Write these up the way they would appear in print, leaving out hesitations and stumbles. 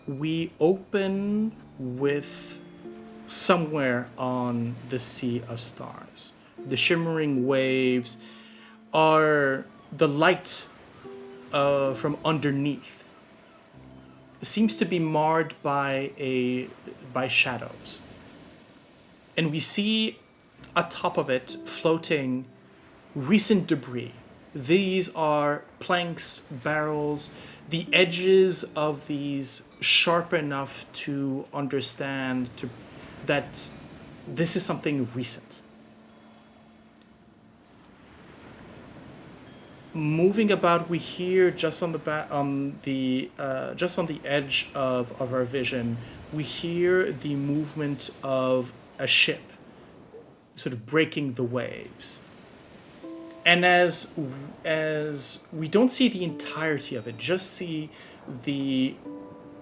we open with somewhere on the Sea of Stars. The shimmering waves are the light from underneath. It seems to be marred by shadows. And we see atop of it floating recent debris. These are planks, barrels, the edges of these sharp enough to understand that this is something recent. Moving about, we hear just on just on the edge of our vision, we hear the movement of a ship, sort of breaking the waves. And as we don't see the entirety of it, just see the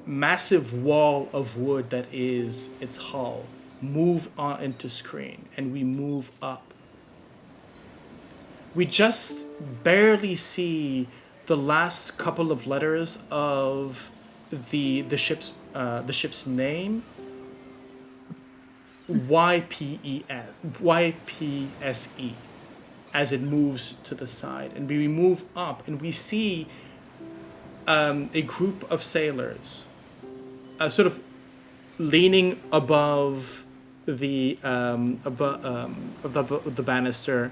massive wall of wood that is its hull move on into screen, and we move up. We just barely see the last couple of letters of the ship's name, YPSE, as it moves to the side, and we move up, and we see a group of sailors, sort of leaning above the of the banister,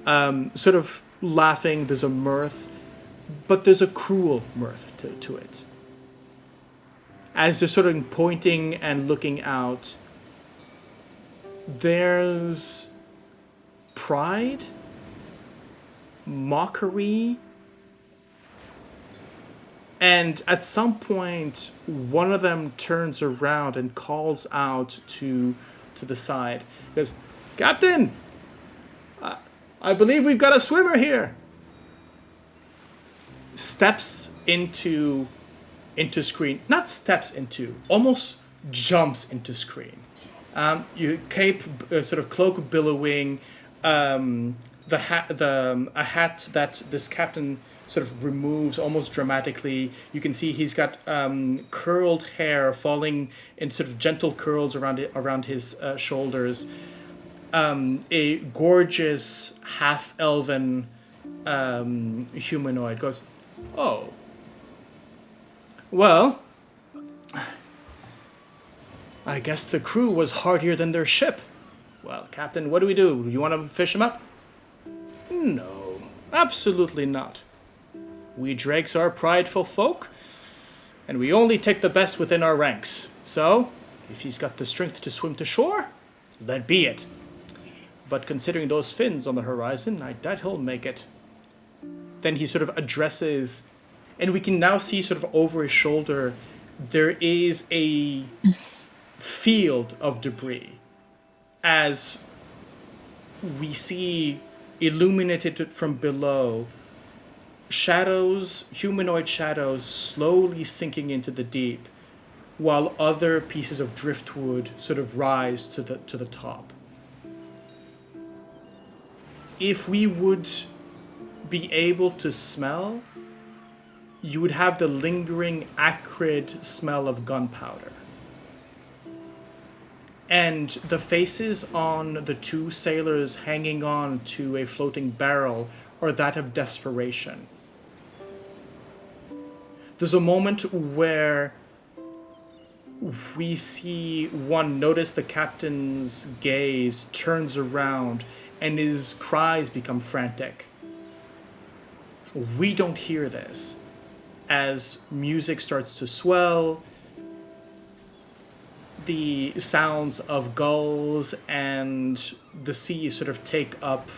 sort of laughing. There's a mirth, but there's a cruel mirth to it. As they're sort of pointing and looking out, there's pride, mockery, and at some point, one of them turns around and calls out to the side. He goes, "Captain, I believe we've got a swimmer here." Steps into screen. Not steps into, almost jumps into screen. You cape, sort of cloak billowing, a hat that this captain sort of removes almost dramatically. You can see he's got curled hair falling in sort of gentle curls around his shoulders. A gorgeous half-elven humanoid goes, "Oh, well, I guess the crew was hardier than their ship. Well, Captain, what do? You want to fish them up?" "No, absolutely not. We drakes are prideful folk, and we only take the best within our ranks. So, if he's got the strength to swim to shore, let be it. But considering those fins on the horizon, I doubt he'll make it." Then he sort of addresses, and we can now see sort of over his shoulder, there is a field of debris as we see illuminated from below shadows, humanoid shadows slowly sinking into the deep, while other pieces of driftwood sort of rise to the top. If we would be able to smell, you would have the lingering, acrid smell of gunpowder. And the faces on the two sailors hanging on to a floating barrel are that of desperation. There's a moment where we see one notice the captain's gaze turns around and his cries become frantic. We don't hear this as music starts to swell. The sounds of gulls and the sea sort of take up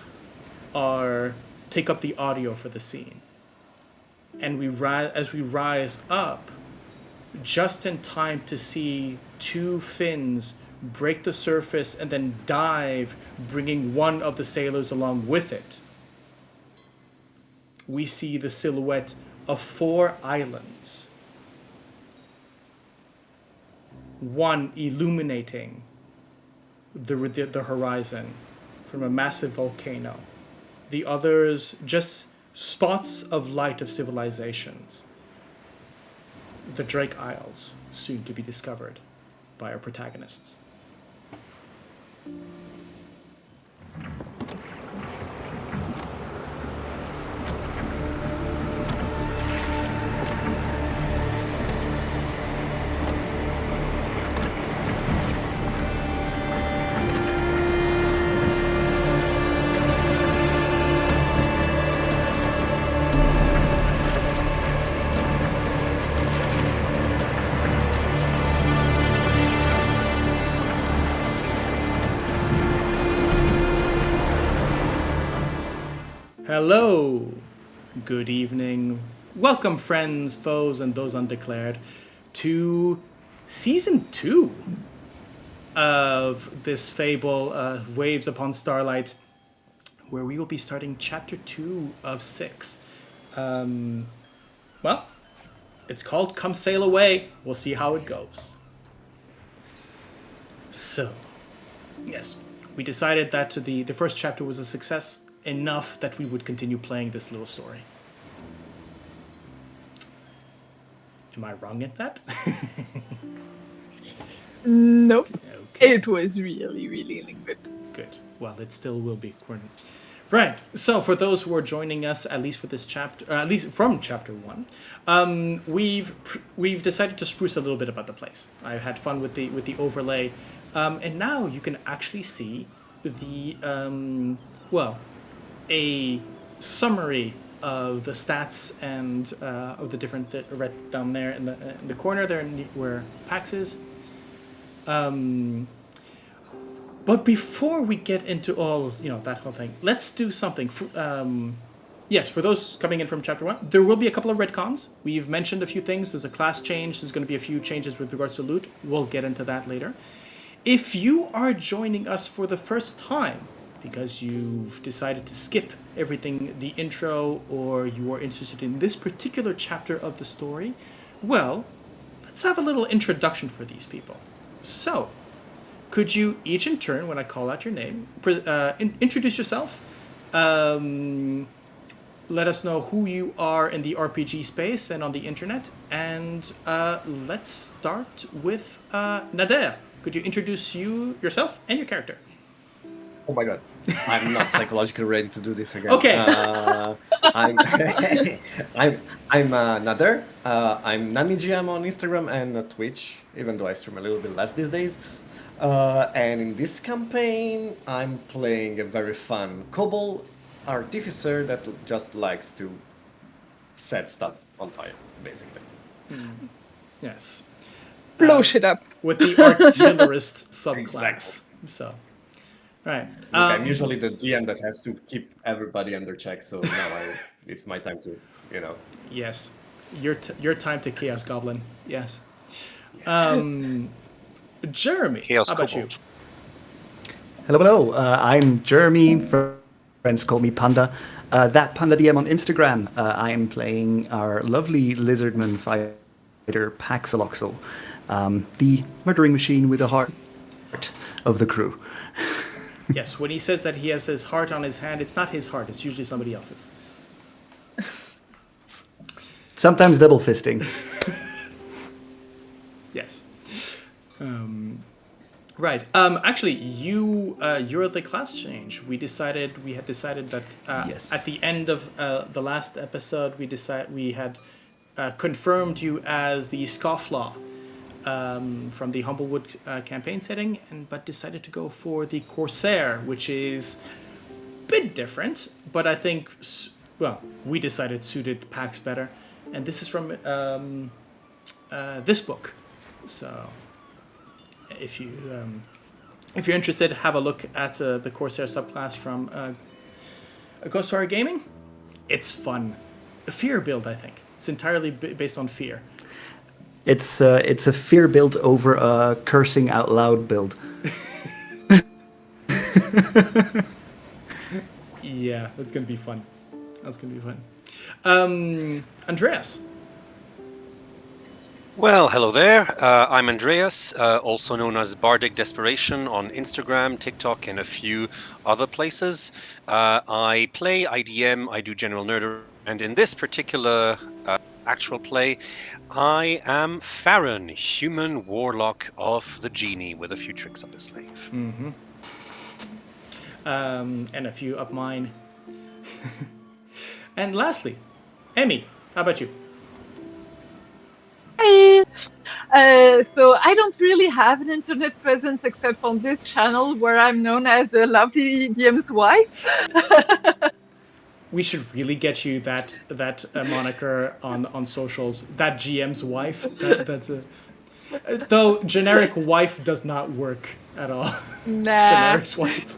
the audio for the scene. And as we rise up, just in time to see two fins break the surface and then dive, bringing one of the sailors along with it. We see the silhouette of 4 islands, one illuminating the horizon from a massive volcano, the others just spots of light of civilizations. the Drake Isles, soon to be discovered by our protagonists. Hello, good evening, welcome friends, foes, and those undeclared to Season 2 of this fable, Waves Upon Starlight, where we will be starting Chapter 2 of 6. Well, it's called Come Sail Away. We'll see how it goes. So, yes, we decided that the first chapter was a success enough that we would continue playing this little story. Am I wrong at that? Nope. Okay. It was really, really good. Good. Well, it still will be. Right. So, for those who are joining us, at least for this chapter, at least from chapter 1, we've decided to spruce a little bit about the place. I had fun with the overlay, and now you can actually see the a summary of the stats and of the different right down there in the corner there where Pax is. But before we get into all that whole thing, let's do something. Yes, for those coming in from chapter 1, there will be a couple of retcons. We've mentioned a few things. There's a class change. There's going to be a few changes with regards to loot. We'll get into that later. If you are joining us for the first time, because you've decided to skip everything, the intro, or you are interested in this particular chapter of the story, well, let's have a little introduction for these people. So, could you each in turn, when I call out your name, introduce yourself, let us know who you are in the RPG space and on the internet, and let's start with Nader. Could you introduce yourself and your character? Oh my god, I'm not psychologically ready to do this again. Okay. I'm Nader. I'm GenericGM on Instagram and Twitch, even though I stream a little bit less these days. And in this campaign, I'm playing a very fun Kobold artificer that just likes to set stuff on fire, basically. Yes. Blow shit up. With the artillerist subclass. Exactly. So, right. Look, I'm usually the DM that has to keep everybody under check, so now it's my time to, Yes. Your time to Chaos Goblin. Yes. Jeremy, Chaos how about Kobold. you? Hello. I'm Jeremy. Friends call me Panda. That Panda DM on Instagram. I am playing our lovely lizardman fighter, Paxaloxel, the murdering machine with the heart of the crew. Yes, when he says that he has his heart on his hand, it's not his heart. It's usually somebody else's. Sometimes double fisting. Yes. Right. Actually, you're the class change. We had decided that Yes. at the end of the last episode, we had confirmed you as the Scofflaw from the Humblewood campaign setting, but decided to go for the Corsair, which is a bit different, but I think we decided suited Pax better, and this is from this book. So, if you're interested, have a look at the Corsair subclass from Ghostfire Gaming. It's fun. A fear build, I think. It's entirely based on fear. It's a fear build over a cursing out loud build. Yeah, that's gonna be fun. Andreas. Well, hello there. I'm Andreas, also known as Bardic Desperation on Instagram, TikTok, and a few other places. I play IDM, I do general nerdery, and in this particular actual play. I am Farron, human warlock of the genie, with a few tricks up his sleeve. And a few up mine. And lastly, Emmy, how about you? Hey. So I don't really have an internet presence except on this channel where I'm known as the lovely DM's wife. We should really get you that moniker on socials. That GM's wife. That's a. Though generic wife does not work at all. Nah. Generic's wife.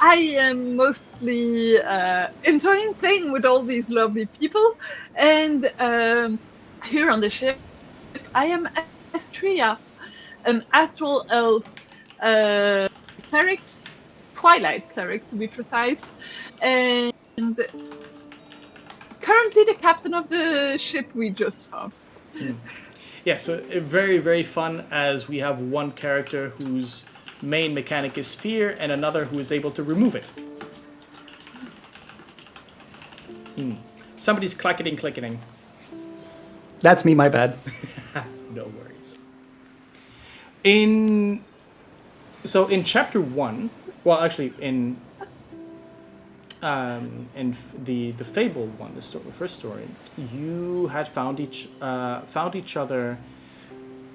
I am mostly enjoying playing with all these lovely people, and here on the ship, I am Astrea, an astral elf cleric, twilight cleric to be precise, and currently the captain of the ship we just found. Yeah, so very, very fun as we have one character whose main mechanic is fear and another who is able to remove it. Somebody's clicketing. That's me, my bad. No worries. In chapter 1, well, actually in the Fable one, the first story, you had found each other.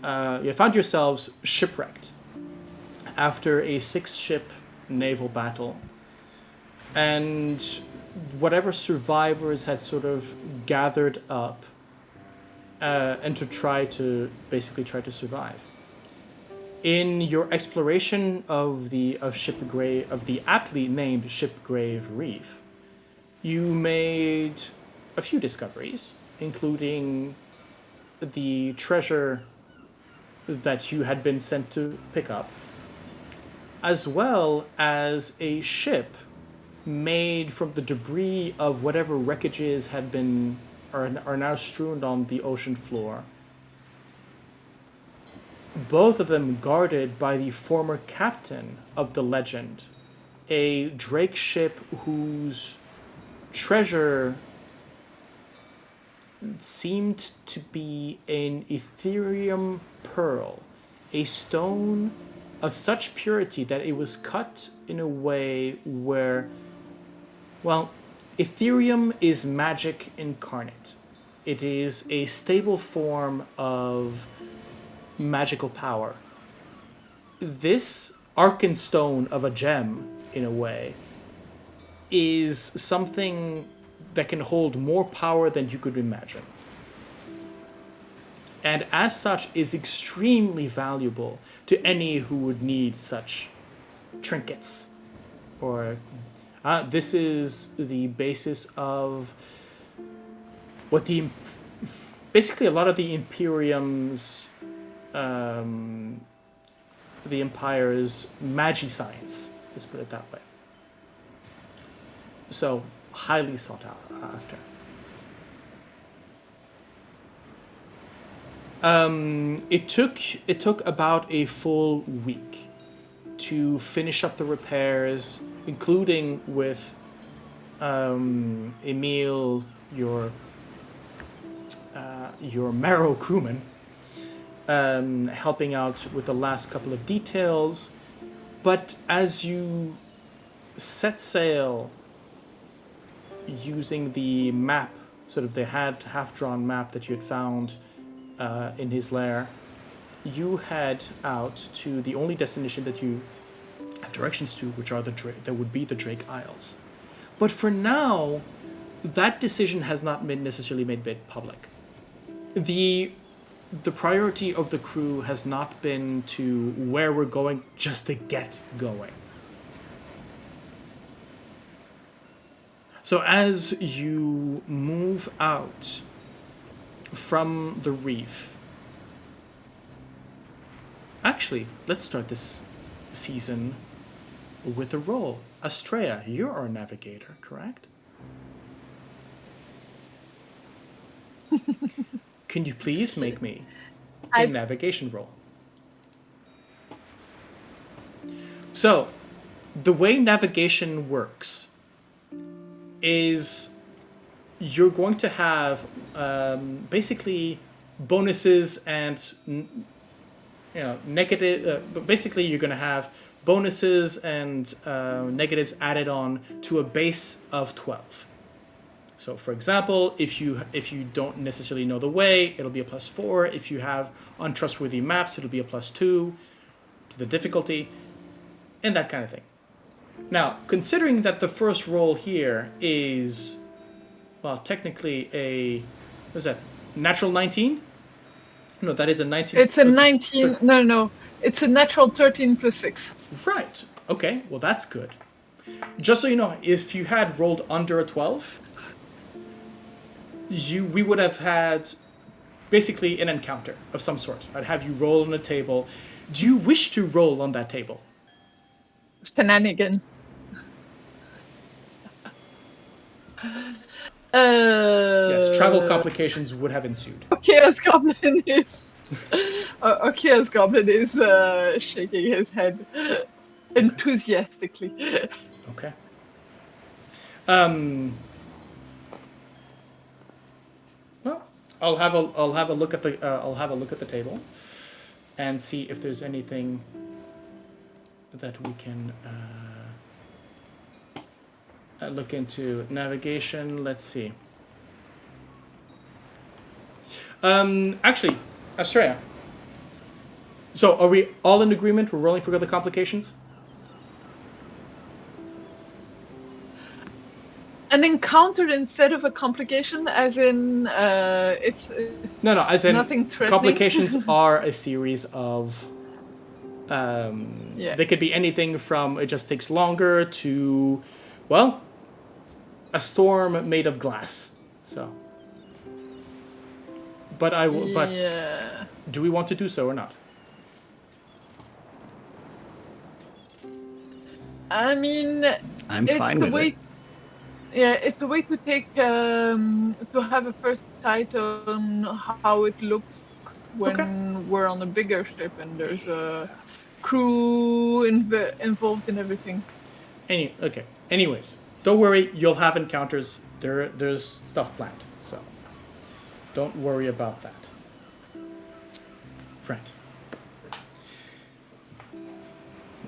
You found yourselves shipwrecked after a 6-ship naval battle, and whatever survivors had sort of gathered up, and to try to survive. In your exploration of the aptly named Shipgrave Reef, you made a few discoveries, including the treasure that you had been sent to pick up, as well as a ship made from the debris of whatever wreckages are now strewn on the ocean floor. Both of them guarded by the former captain of the legend, a Drake ship whose treasure seemed to be an Aetherium pearl, a stone of such purity that it was cut in a way where, well, Aetherium is magic incarnate. It is a stable form of magical power. This Arkenstone of a gem, in a way, is something that can hold more power than you could imagine. And as such is extremely valuable to any who would need such trinkets. Or this is the basis of what basically a lot of the Imperium's the Empire's magi science, let's put it that way. So, highly sought after. It took about a full week to finish up the repairs, including with Emil, your Marrow crewman, helping out with the last couple of details. But as you set sail using the map, sort of the half-drawn map that you had found in his lair, you head out to the only destination that you have directions to, which are that would be the Drake Isles. But for now, that decision has not been necessarily made public. The priority of the crew has not been to where we're going, just to get going. So as you move out from the reef, actually, let's start this season with a roll. Astrea, you're our navigator, correct? Can you please make me a navigation roll? So, the way navigation works is you're going to have basically bonuses and negative. But basically, you're going to have bonuses and negatives added on to a base of 12. So, for example, if you don't necessarily know the way, it'll be a +4. If you have untrustworthy maps, it'll be a +2 to the difficulty, and that kind of thing. Now, considering that the first roll here is, well, technically a, what is that, natural 19? No, that is a 19. It's a 19. No. It's a natural 13 plus 6. Right. Okay, well, that's good. Just so you know, if you had rolled under a 12, we would have had basically an encounter of some sort. I'd have you roll on a table. Do you wish to roll on that table? Shenanigans. Yes, travel complications would have ensued. Chaos Goblin is... Chaos Goblin is shaking his head enthusiastically. Okay. Well, I'll have a look at the table, and see if there's anything that we can look into. Navigation. Let's see. Actually, Astrea. So, are we all in agreement? We're rolling for the complications. An encounter instead of a complication, as in it's No, as in nothing threatening. complications are a series of. They could be anything from it just takes longer to, well, a storm made of glass. So. But do we want to do so or not? I mean, I'm fine with it. Yeah, it's a way to take to have a first sight on how it looks when we're on a bigger ship and there's a crew involved in everything. Anyways, don't worry. You'll have encounters. There's stuff planned, so don't worry about that. Right.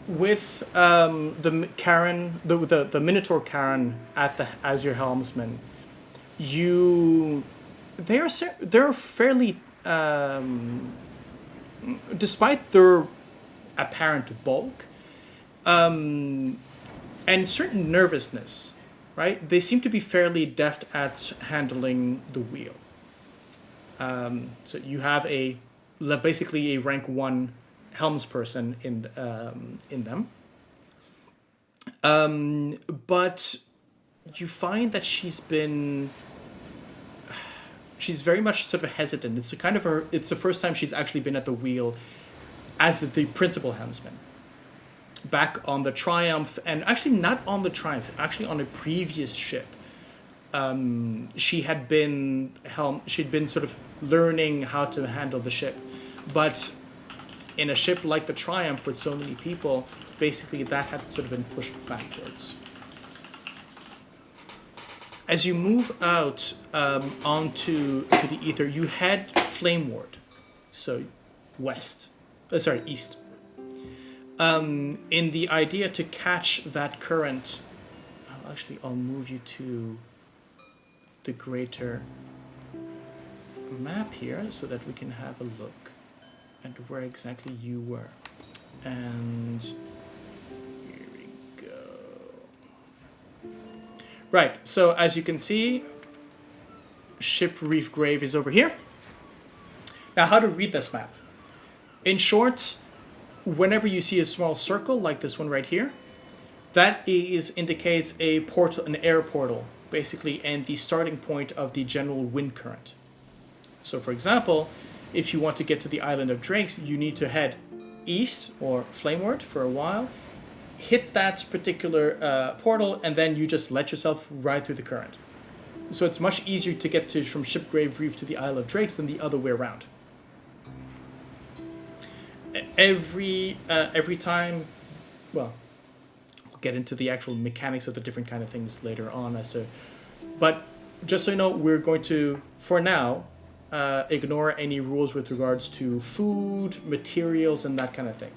With the Karen, the Minotaur Karen as your helmsman, they're fairly, despite their apparent bulk, and certain nervousness, right? They seem to be fairly deft at handling the wheel. So you have basically a rank 1 helmsperson in them. But you find that she's very much sort of hesitant. It's the first time she's actually been at the wheel as the principal helmsman. Back on the Triumph, and actually not on the Triumph, actually on a previous ship. She'd been sort of learning how to handle the ship, but in a ship like the Triumph with so many people, basically that had sort of been pushed backwards. As you move out onto the ether, you head flameward, so east. In the idea to catch that current, I'll move you to the greater map here so that we can have a look at where exactly you were. And here we go. Right, so as you can see, Ship Reef Grave is over here. Now, how to read this map? In short, whenever you see a small circle like this one right here, that indicates a portal, an air portal, basically, and the starting point of the general wind current. So, for example, if you want to get to the island of Drakes, you need to head east or flameward for a while, hit that particular portal, and then you just let yourself ride through the current. So it's much easier to get from Shipgrave Reef to the Isle of Drakes than the other way around. Every time, well, we'll get into the actual mechanics of the different kind of things later on but just so you know, we're going to, for now, ignore any rules with regards to food, materials, and that kind of thing.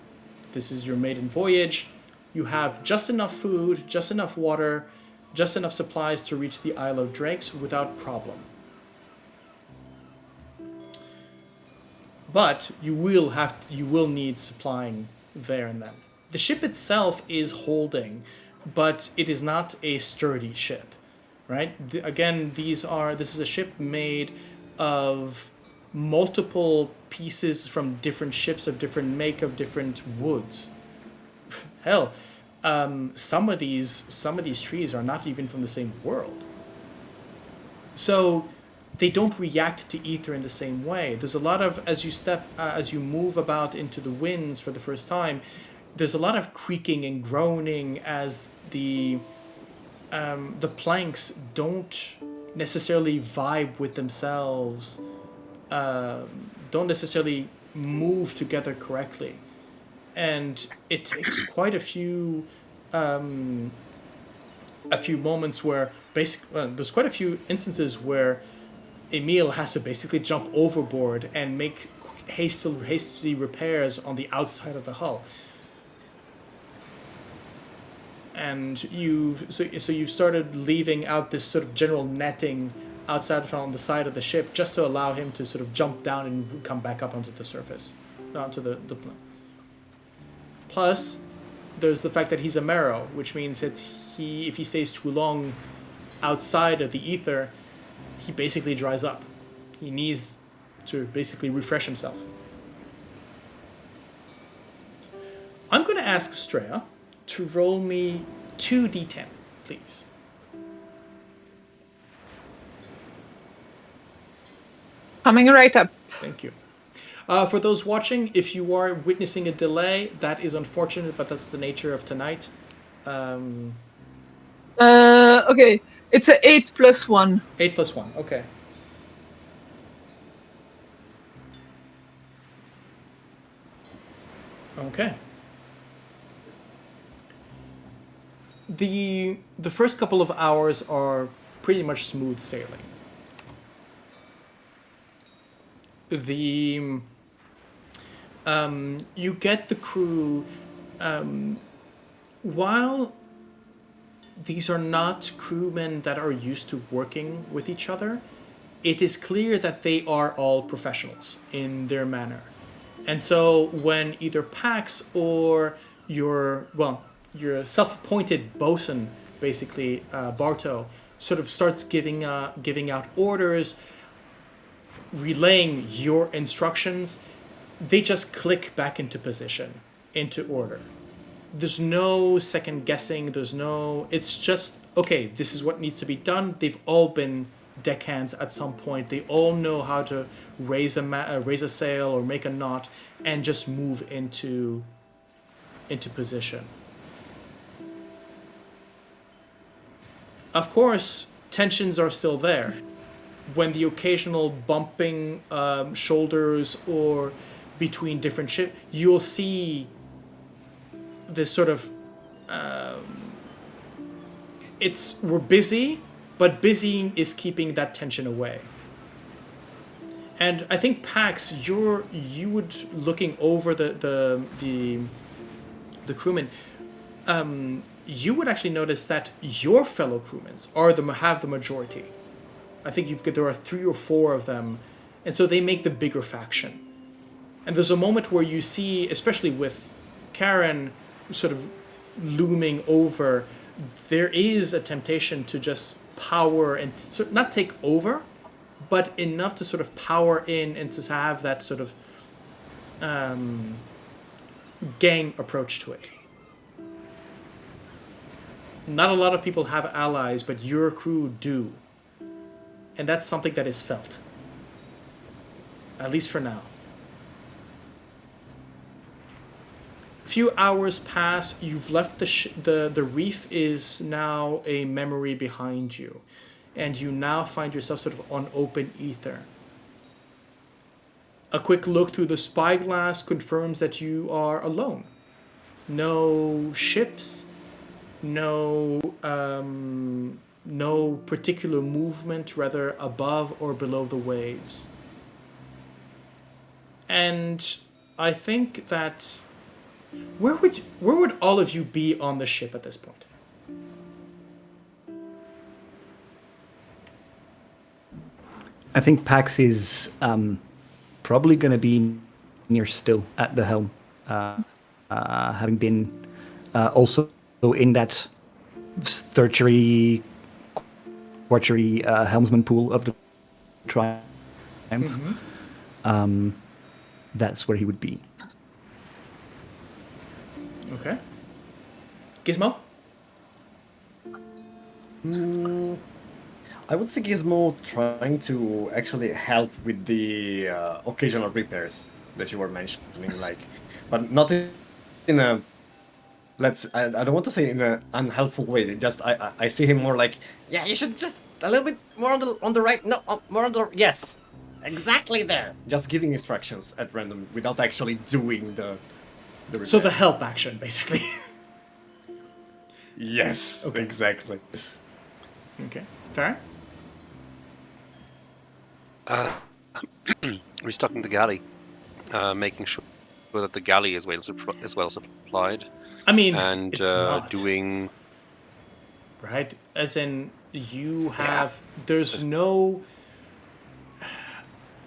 This is your maiden voyage. You have just enough food, just enough water, just enough supplies to reach the Isle of Drakes without problem. But you will need supplying there and then. The ship itself is holding, but it is not a sturdy ship, right? This is a ship made of multiple pieces from different ships of different make of different woods. Hell, some of these trees are not even from the same world. So they don't react to ether in the same way. There's a lot of, as you move about into the winds for the first time, there's a lot of creaking and groaning as the planks don't necessarily vibe with themselves, don't necessarily move together correctly. And it takes quite a few moments where there's quite a few instances where Emil has to basically jump overboard and make hastily repairs on the outside of the hull. And you've started leaving out this sort of general netting outside on the side of the ship just to allow him to sort of jump down and come back up onto the surface, onto the plane. Plus, there's the fact that he's a marrow, which means that if he stays too long outside of the ether, he basically dries up. He needs to basically refresh himself. I'm going to ask Astrea to roll me 2d10, please. Coming right up. Thank you. For those watching, if you are witnessing a delay, that is unfortunate, but that's the nature of tonight. Okay, it's a 8 plus 1. 8 plus 1, okay. Okay. The first couple of hours are pretty much smooth sailing. You get the crew, while these are not crewmen that are used to working with each other, it is clear that they are all professionals in their manner. And so when either Pax or your self-appointed bosun, basically Barto, sort of starts giving out orders, relaying your instructions, they just click back into position, into order. There's no second guessing. It's just, okay, this is what needs to be done. They've all been deckhands at some point. They all know how to raise a sail or make a knot and just move into position. Of course, tensions are still there. When the occasional bumping shoulders or between different ships, you'll see this sort of we're busy, but busy is keeping that tension away. And I think Pax, you would, looking over the crewmen, you would actually notice that your fellow crewmen have the majority. I think there are 3 or 4 of them, and so they make the bigger faction. And there's a moment where you see, especially with Karen sort of looming over, there is a temptation to just power and not take over, but enough to sort of power in and to have that sort of gang approach to it. Not a lot of people have allies, but your crew do. And that's something that is felt. At least for now. A few hours pass, you've left the reef is now a memory behind you. And you now find yourself sort of on open ether. A quick look through the spyglass confirms that you are alone. No ships, no no particular movement, rather above or below the waves. And I think that where would all of you be on the ship at this point? I think Pax is probably going to be near still at the helm, having been also in that tertiary, quaternary helmsman pool of the Triumph. That's where he would be. Okay. Gizmo? I would say Gizmo trying to actually help with the occasional repairs that you were mentioning, like, but not in a, I don't want to say in an unhelpful way. Just I see him more like, yeah, you should just a little bit more on the right, no, more on the, yes, exactly there. Just giving instructions at random without actually doing the repair. So the help action, basically. Yes, Okay. exactly. Okay. Fair? Restocking the galley, making sure that the galley is well supplied, I mean, and it's not. doing. Right? As in, you have... There's no...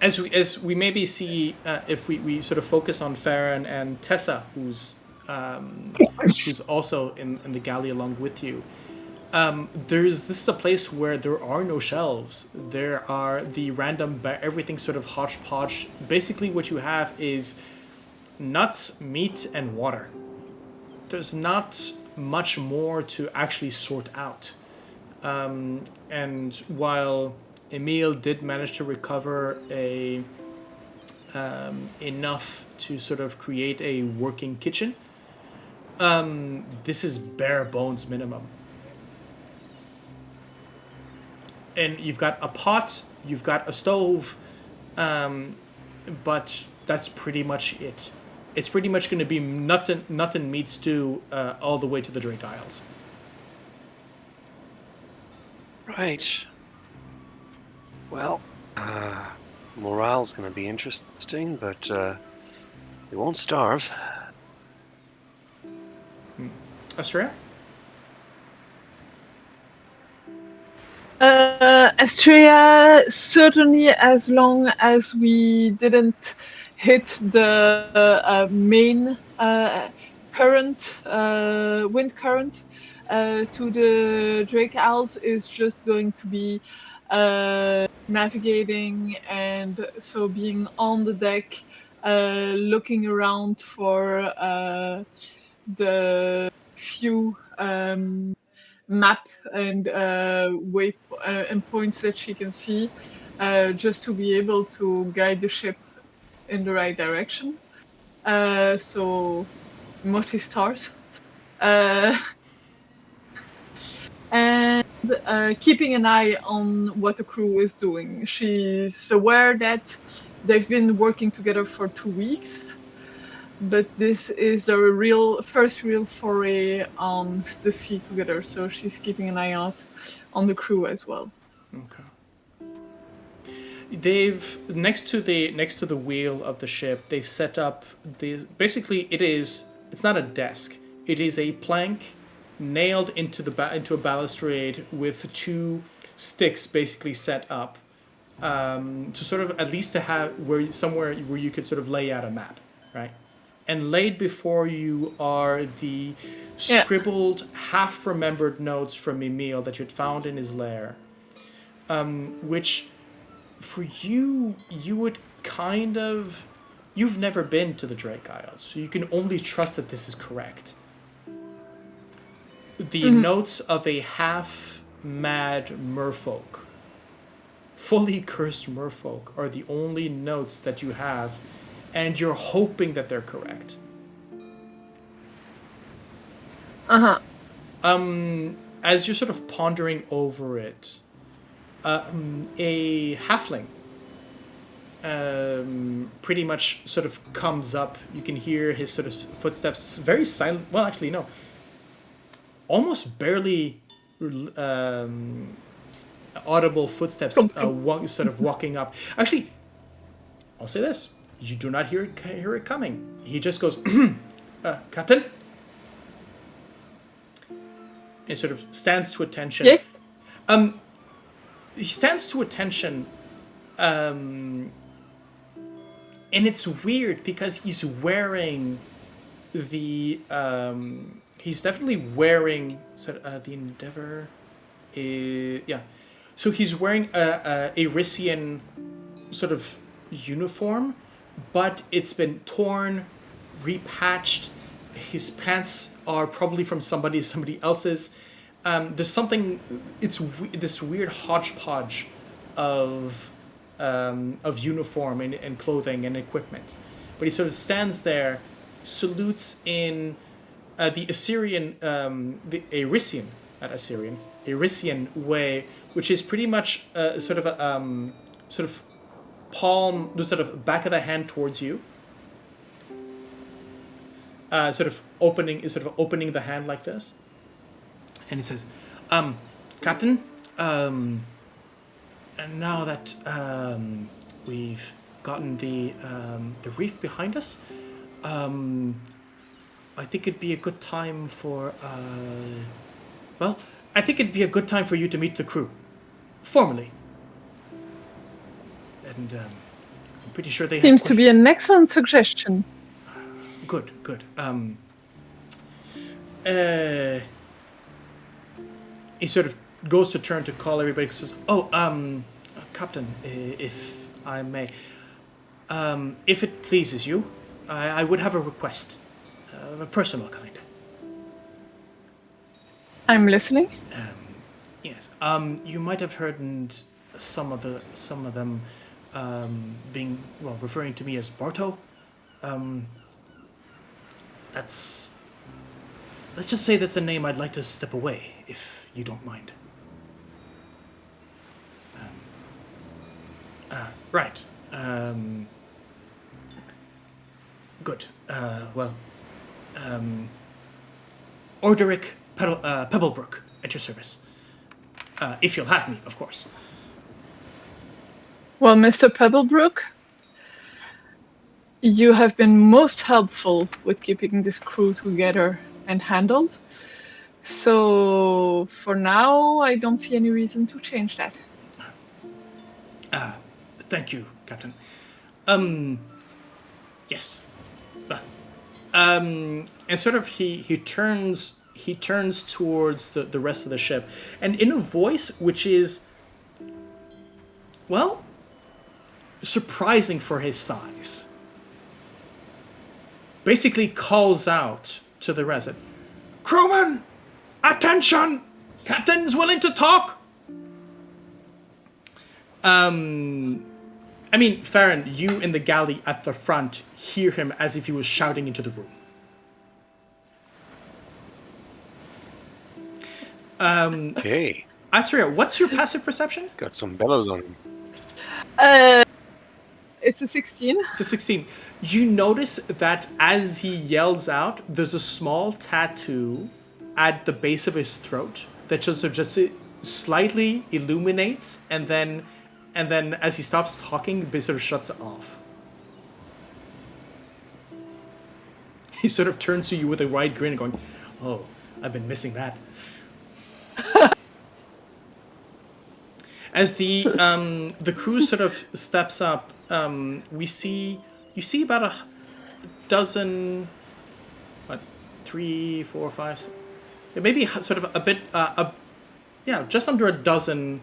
As we maybe see, if we sort of focus on Farron and Tessa, who's also in the galley along with you. This is a place where there are no shelves. There are the random, everything sort of hodgepodge. Basically, what you have is nuts, meat, and water. There's not much more to actually sort out. And while Emil did manage to recover enough to sort of create a working kitchen, this is bare bones minimum. And you've got a pot, you've got a stove, but that's pretty much it. It's pretty much going to be nut and meat stew all the way to the Drake Isles. Right. Well, morale's going to be interesting, but we won't starve. Astrea? Astrea, certainly as long as we didn't hit the main current, wind current to the Drake Isles, is just going to be navigating, and so being on the deck, looking around for the few map and and points that she can see, just to be able to guide the ship in the right direction. So mostly stars. And keeping an eye on what the crew is doing. She's aware that they've been working together for 2 weeks, but this is their first real foray on the sea together, so she's keeping an eye out on the crew as well. Okay. They've next to the wheel of the ship, they've set up basically it's not a desk. It is a plank nailed into a balustrade with 2 sticks basically set up to sort of at least to have somewhere where you could sort of lay out a map, right? And laid before you are the scribbled, half-remembered notes from Emil that you'd found in his lair, which for you would kind of... You've never been to the Drake Isles, so you can only trust that this is correct. The notes of a half-mad merfolk, fully cursed merfolk, are the only notes that you have, and you're hoping that they're correct. As you're sort of pondering over it, a halfling pretty much sort of comes up. You can hear his sort of footsteps, very silent. Well, actually, no. Almost barely audible footsteps sort of walking up. Actually, I'll say this: you do not hear it coming. He just goes, "Captain," and sort of stands to attention. Yeah. He stands to attention, and it's weird because he's wearing the he's definitely wearing the Endeavor is so he's wearing a Erysian sort of uniform, but it's been torn, repatched. His pants are probably from somebody else's. There's something. It's this weird hodgepodge of uniform and clothing and equipment, but he sort of stands there, salutes in the Assyrian, the Erysian, not Assyrian, Erysian way, which is pretty much sort of a sort of palm, the sort of back of the hand towards you. Sort of opening the hand like this. And he says, Captain, and now that we've gotten the reef behind us, I think it'd be a good time for I think it'd be a good time for you to meet the crew, formally. And I'm pretty sure they Seems to be an excellent suggestion. Good. He sort of goes to turn to call everybody. Says, Captain, if I may, if it pleases you, I would have a request, of a personal kind. I'm listening. Yes. You might have heard some of them being referring to me as Barto. Let's just say that's a name I'd like to step away, if you don't mind. Right. Good. Orderic Pebblebrook at your service. If you'll have me, of course. Well, Mr. Pebblebrook, you have been most helpful with keeping this crew together and handled. So, for now, I don't see any reason to change that. Thank you, Captain. Yes. And sort of he turns towards the rest of the ship, and in a voice which is, surprising for his size, basically calls out to the rest, "Crewmen, attention! Captain's willing to talk!" Farron, you in the galley at the front hear him as if he was shouting into the room. Okay. Astrea, what's your passive perception? Got some bellows on him. It's a 16. It's a 16. You notice that as he yells out, there's a small tattoo at the base of his throat that just slightly illuminates, and then as he stops talking, it sort of shuts off. He sort of turns to you with a wide grin, going, "Oh, I've been missing that." As the crew sort of steps up, you see about a dozen, 3, 4, 5, maybe sort of a bit, just under a dozen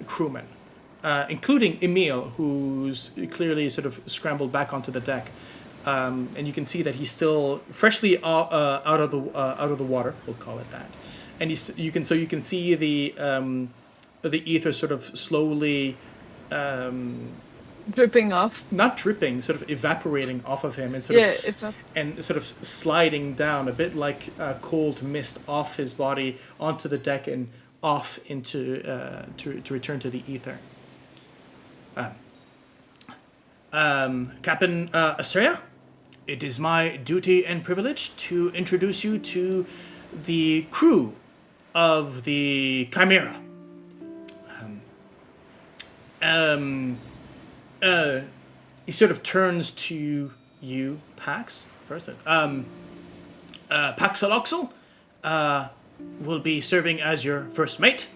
crewmen, including Emil, who's clearly sort of scrambled back onto the deck, and you can see that he's still freshly out of the water. We'll call it that, and you can see the ether sort of slowly. Dripping off. Not dripping, sort of evaporating off of him, and sort of sliding down a bit like cold mist off his body onto the deck and off into to return to the ether. Captain Astrea, it is my duty and privilege to introduce you to the crew of the Chimera. He sort of turns to you, Pax, first. Paxaloxel will be serving as your first mate,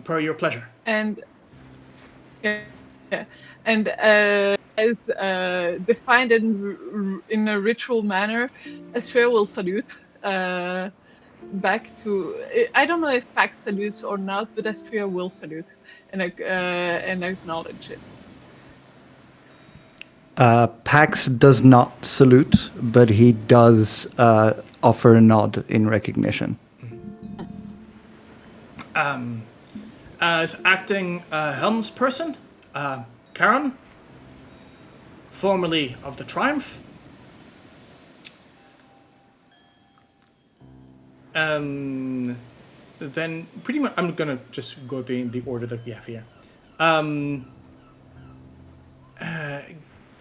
per your pleasure. And and as defined in a ritual manner, Astrea will salute back to. I don't know if Pax salutes or not, but Astrea will salute and acknowledge it. Pax does not salute, but he does offer a nod in recognition. As acting helmsperson, Karen, formerly of the Triumph, then pretty much I'm gonna just go in the order that we have here.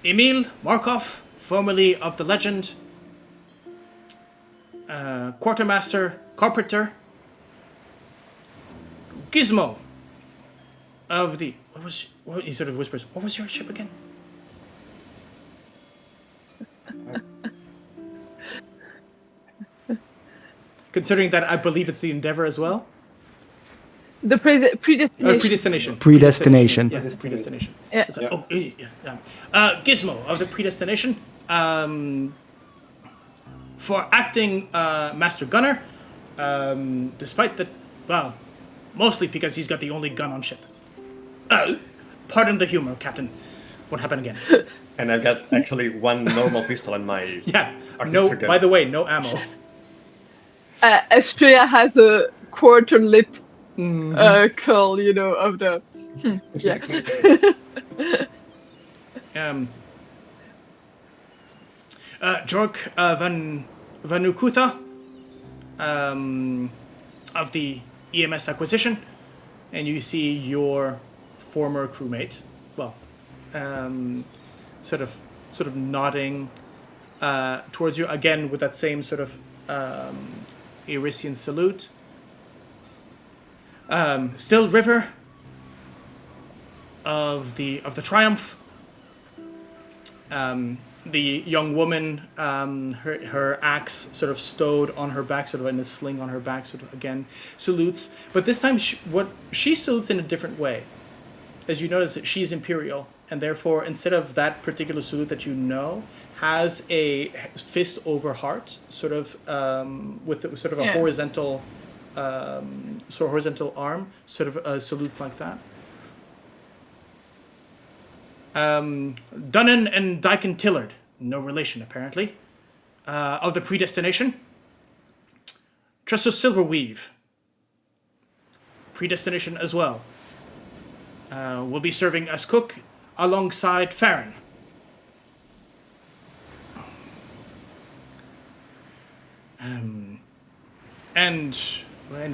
Emil Markov, formerly of the Legend, Quartermaster Carpenter, Gizmo of the he sort of whispers, what was your ship again? Considering that I believe it's the Endeavor as well. The predestination. Predestination. Predestination. Yeah, predestination. Yeah. It's Gizmo of the Predestination. For acting Master Gunner, despite the, well, mostly because he's got the only gun on ship. Pardon the humor, Captain. Won't happen again. And I've got actually one normal pistol in my Yeah. artificial gun. By the way, no ammo. Astrea has a quarter lip curl, you know, of the. Yeah. Jork Vanukutha of the EMS acquisition, and you see your former crewmate, well, sort of nodding towards you again with that same sort of Irisian salute. Still River of the Triumph. The young woman, her axe sort of stowed on her back, sort of in a sling on her back, sort of again salutes. But this time, she salutes in a different way. As you notice, that she's Imperial, and therefore, instead of that particular salute that you know, has a fist over heart, sort of with sort of a horizontal, horizontal arm, sort of salutes like that. Dunnan and Dyken Tillard, no relation apparently, of the Predestination. Tressa Silverweave, Predestination as well, will be serving as cook alongside Farron. And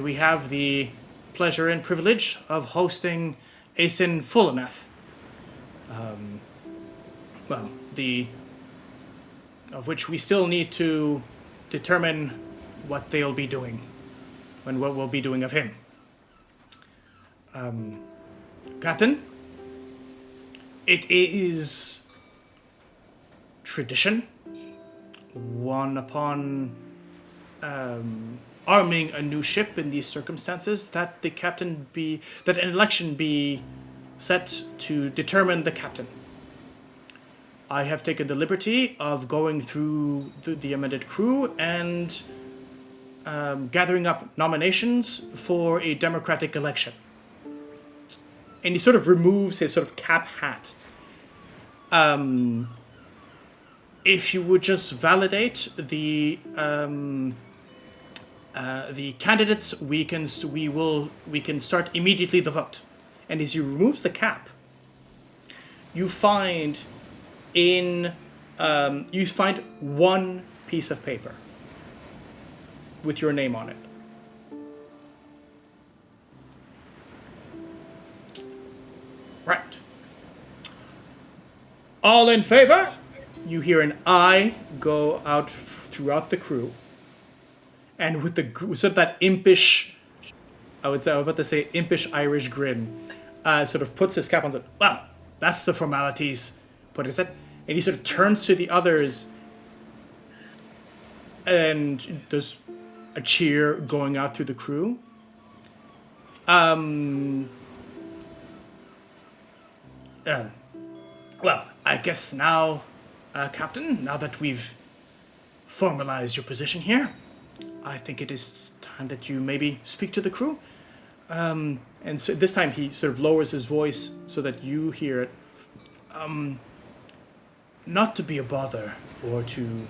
we have the pleasure and privilege of hosting Aeson Fulanath. Of which we still need to determine what they'll be doing and what we'll be doing of him. Captain, it is tradition, one upon arming a new ship in these circumstances, that an election be set to determine the captain. I have taken the liberty of going through the amended crew and gathering up nominations for a democratic election. And he sort of removes his sort of cap hat. If you would just validate the candidates, we can start immediately the vote. And as he removes the cap, you find one piece of paper with your name on it. Right. All in favor? You hear an aye go out throughout the crew. and with the sort of that impish, I was about to say impish Irish grin, sort of puts his cap on. Well, that's the formalities. Put his head, and he sort of turns to the others, and there's a cheer going out through the crew. Well, I guess now, Captain, now that we've formalized your position here, I think it is time that you maybe speak to the crew. And so this time he sort of lowers his voice so that you hear it. Not to be a bother or to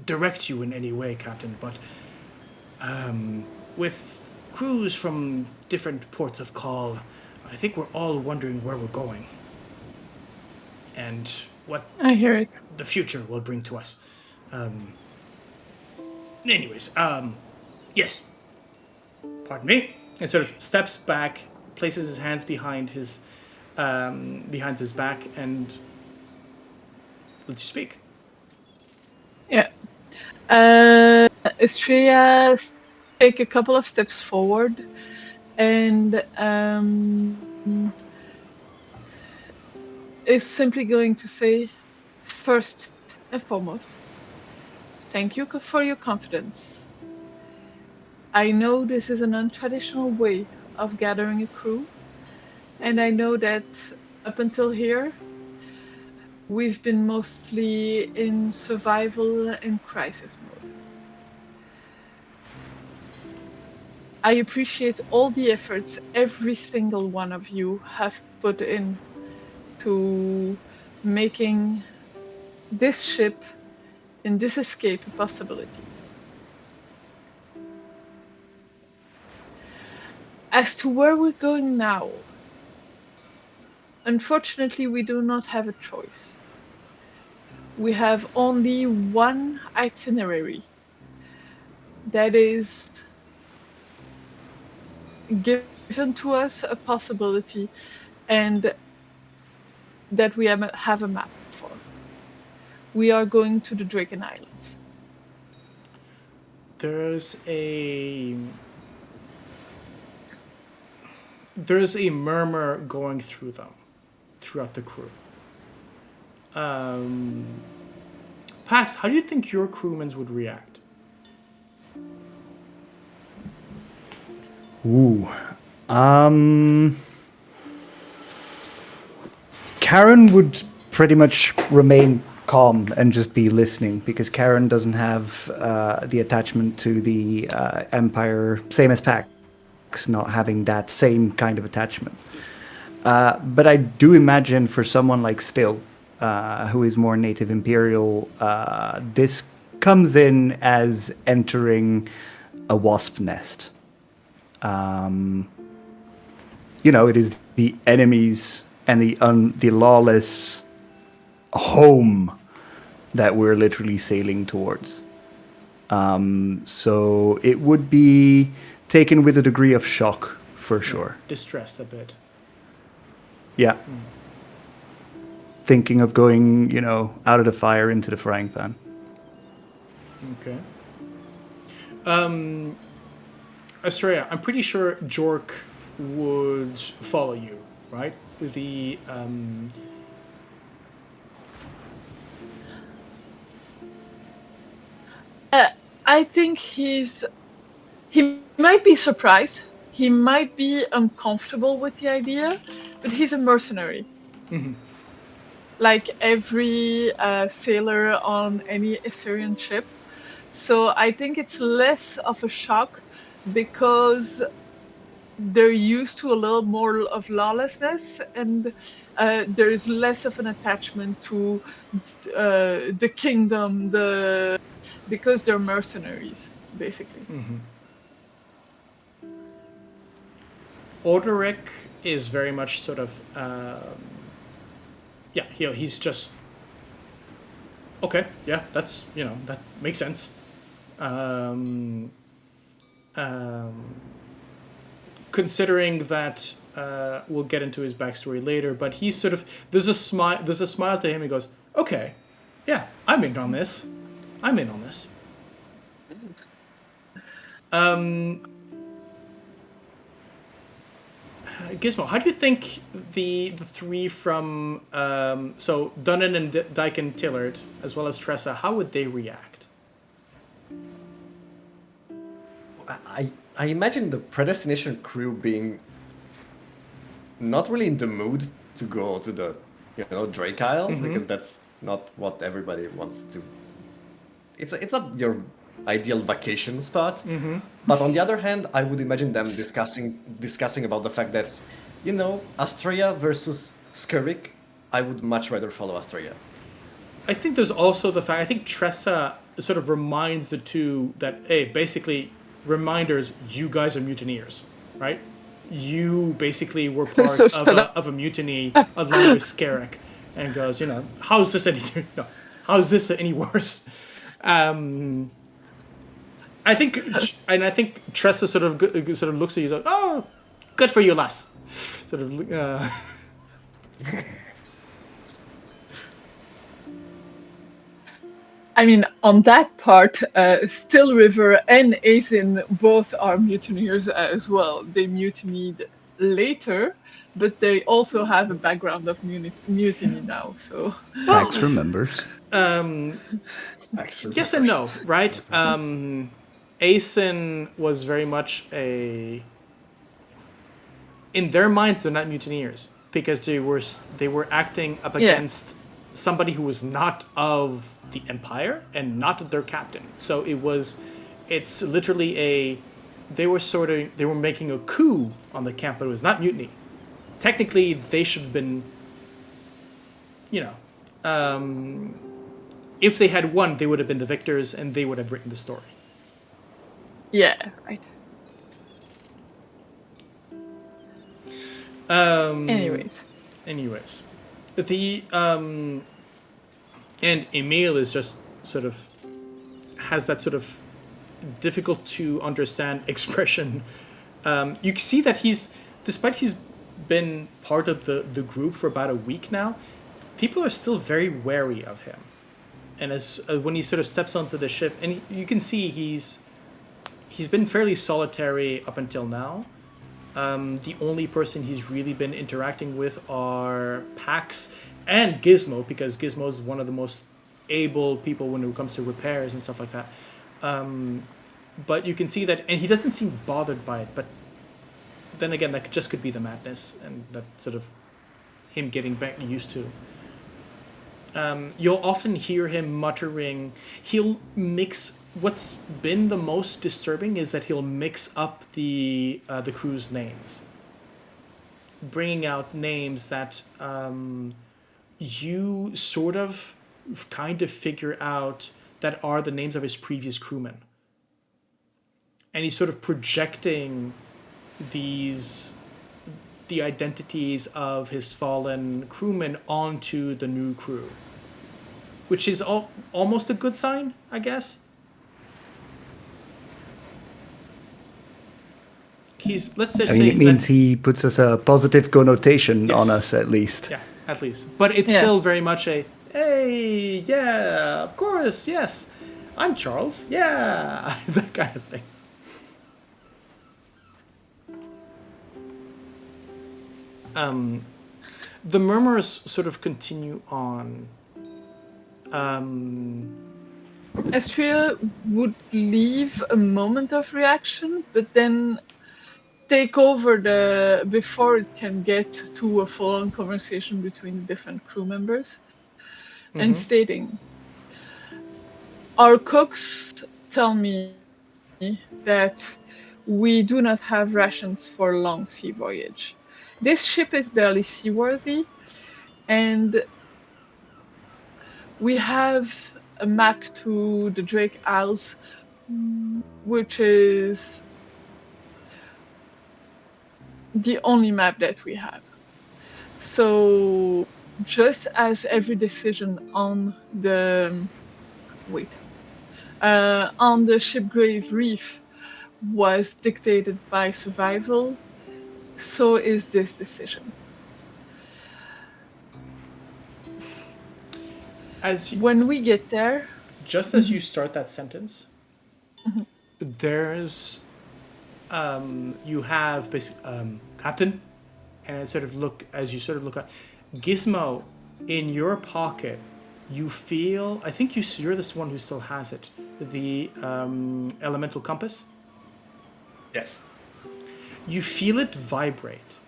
direct you in any way, Captain, but with crews from different ports of call, I think we're all wondering where we're going and what I hear it. the future will bring to us. Anyways, yes. Pardon me. And sort of steps back, places his hands behind his back, and lets you speak. Yeah. Astrea take a couple of steps forward and is simply going to say, first and foremost, thank you for your confidence. I know this is an untraditional way of gathering a crew, and I know that up until here, we've been mostly in survival and crisis mode. I appreciate all the efforts every single one of you have put in to making this ship and this escape a possibility. As to where we're going now, unfortunately, we do not have a choice. We have only one itinerary that is given to us a possibility and that we have a map for. We are going to the Draken Islands. There's a murmur going through them, throughout the crew. Pax, how do you think your crewmen would react? Ooh. Karen would pretty much remain calm and just be listening because Karen doesn't have the attachment to the Empire, same as Pax, not having that same kind of attachment. But I do imagine for someone like Still, who is more native Imperial, this comes in as entering a wasp nest. It is the enemies and the lawless home that we're literally sailing towards. So it would be taken with a degree of shock, for sure. Distressed a bit. Yeah. Thinking of going, out of the fire into the frying pan. Okay. Astrea, I'm pretty sure Jork would follow you, right? I think he might be surprised. He might be uncomfortable with the idea, but he's a mercenary. Mm-hmm. Like every sailor on any Assyrian ship. So I think it's less of a shock because they're used to a little more of lawlessness and there is less of an attachment to the kingdom, because they're mercenaries, basically. Mm-hmm. Odoric is very much sort of he's just okay, yeah, that's that makes sense. Considering that we'll get into his backstory later, but he's sort of there's a smile to him. He goes, okay, yeah, I'm in on this. I'm in on this. Gizmo, how do you think the three from so Dunnan and Dyke and Tillard, as well as Tressa, how would they react? I imagine the Predestination crew being not really in the mood to go to the Drake Isles, because that's not what everybody wants to. It's not your ideal vacation spot. But on the other hand, I would imagine them discussing about the fact that, Astrea versus Skurrik, I would much rather follow Astrea. I think there's also the fact, I think Tressa sort of reminds the two that, hey, basically, reminders, you guys are mutineers, right? You basically were part So shut up. of a mutiny along with Skerrick, and goes, how's this any worse? I think Tressa sort of looks at you like, oh, good for you, lass. Sort of. I mean, on that part, Still River and Asin both are mutineers as well. They mutinied later, but they also have a background of mutiny now. So Pax remembers. Yes and no, right? Asin was very much in their minds, they're not mutineers because they were acting up against somebody who was not of the Empire and not their captain. So it's literally they were making a coup on the camp, but it was not mutiny. Technically, they should have been, if they had won, they would have been the victors and they would have written the story. yeah, right. Anyways, the and Emil is just sort of has that sort of difficult to understand expression. You can see that despite he's been part of the group for about a week now, people are still very wary of him. And as when he sort of steps onto the ship, and you can see he's been fairly solitary up until now. The only person he's really been interacting with are Pax and Gizmo, because Gizmo is one of the most able people when it comes to repairs and stuff like that. But you can see that, and he doesn't seem bothered by it. But then again, that just could be the madness and that sort of him getting back used to. You'll often hear him muttering. He'll mix. What's been the most disturbing is that he'll mix up the crew's names, bringing out names that you sort of kind of figure out that are the names of his previous crewmen, and he's sort of projecting the identities of his fallen crewmen onto the new crew, which is almost a good sign, I guess. It means he puts us a positive connotation on us, at least. Yeah, at least. But it's still very much hey, yeah, of course, yes. I'm Charles, yeah, that kind of thing. The murmurs sort of continue on. Astrea would leave a moment of reaction, but then take over before it can get to a full-on conversation between the different crew members, and stating, our cooks tell me that we do not have rations for a long sea voyage. This ship is barely seaworthy, and we have a map to the Drake Isles, which is the only map that we have. So just as every decision on the Shipgrave Reef was dictated by survival, so is this decision. When we get there, just as you start that sentence, there's you have basically Captain, and it sort of look as you sort of look at Gizmo in your pocket. You feel, I think you're this one who still has it, the elemental compass. Yes. You feel it vibrate.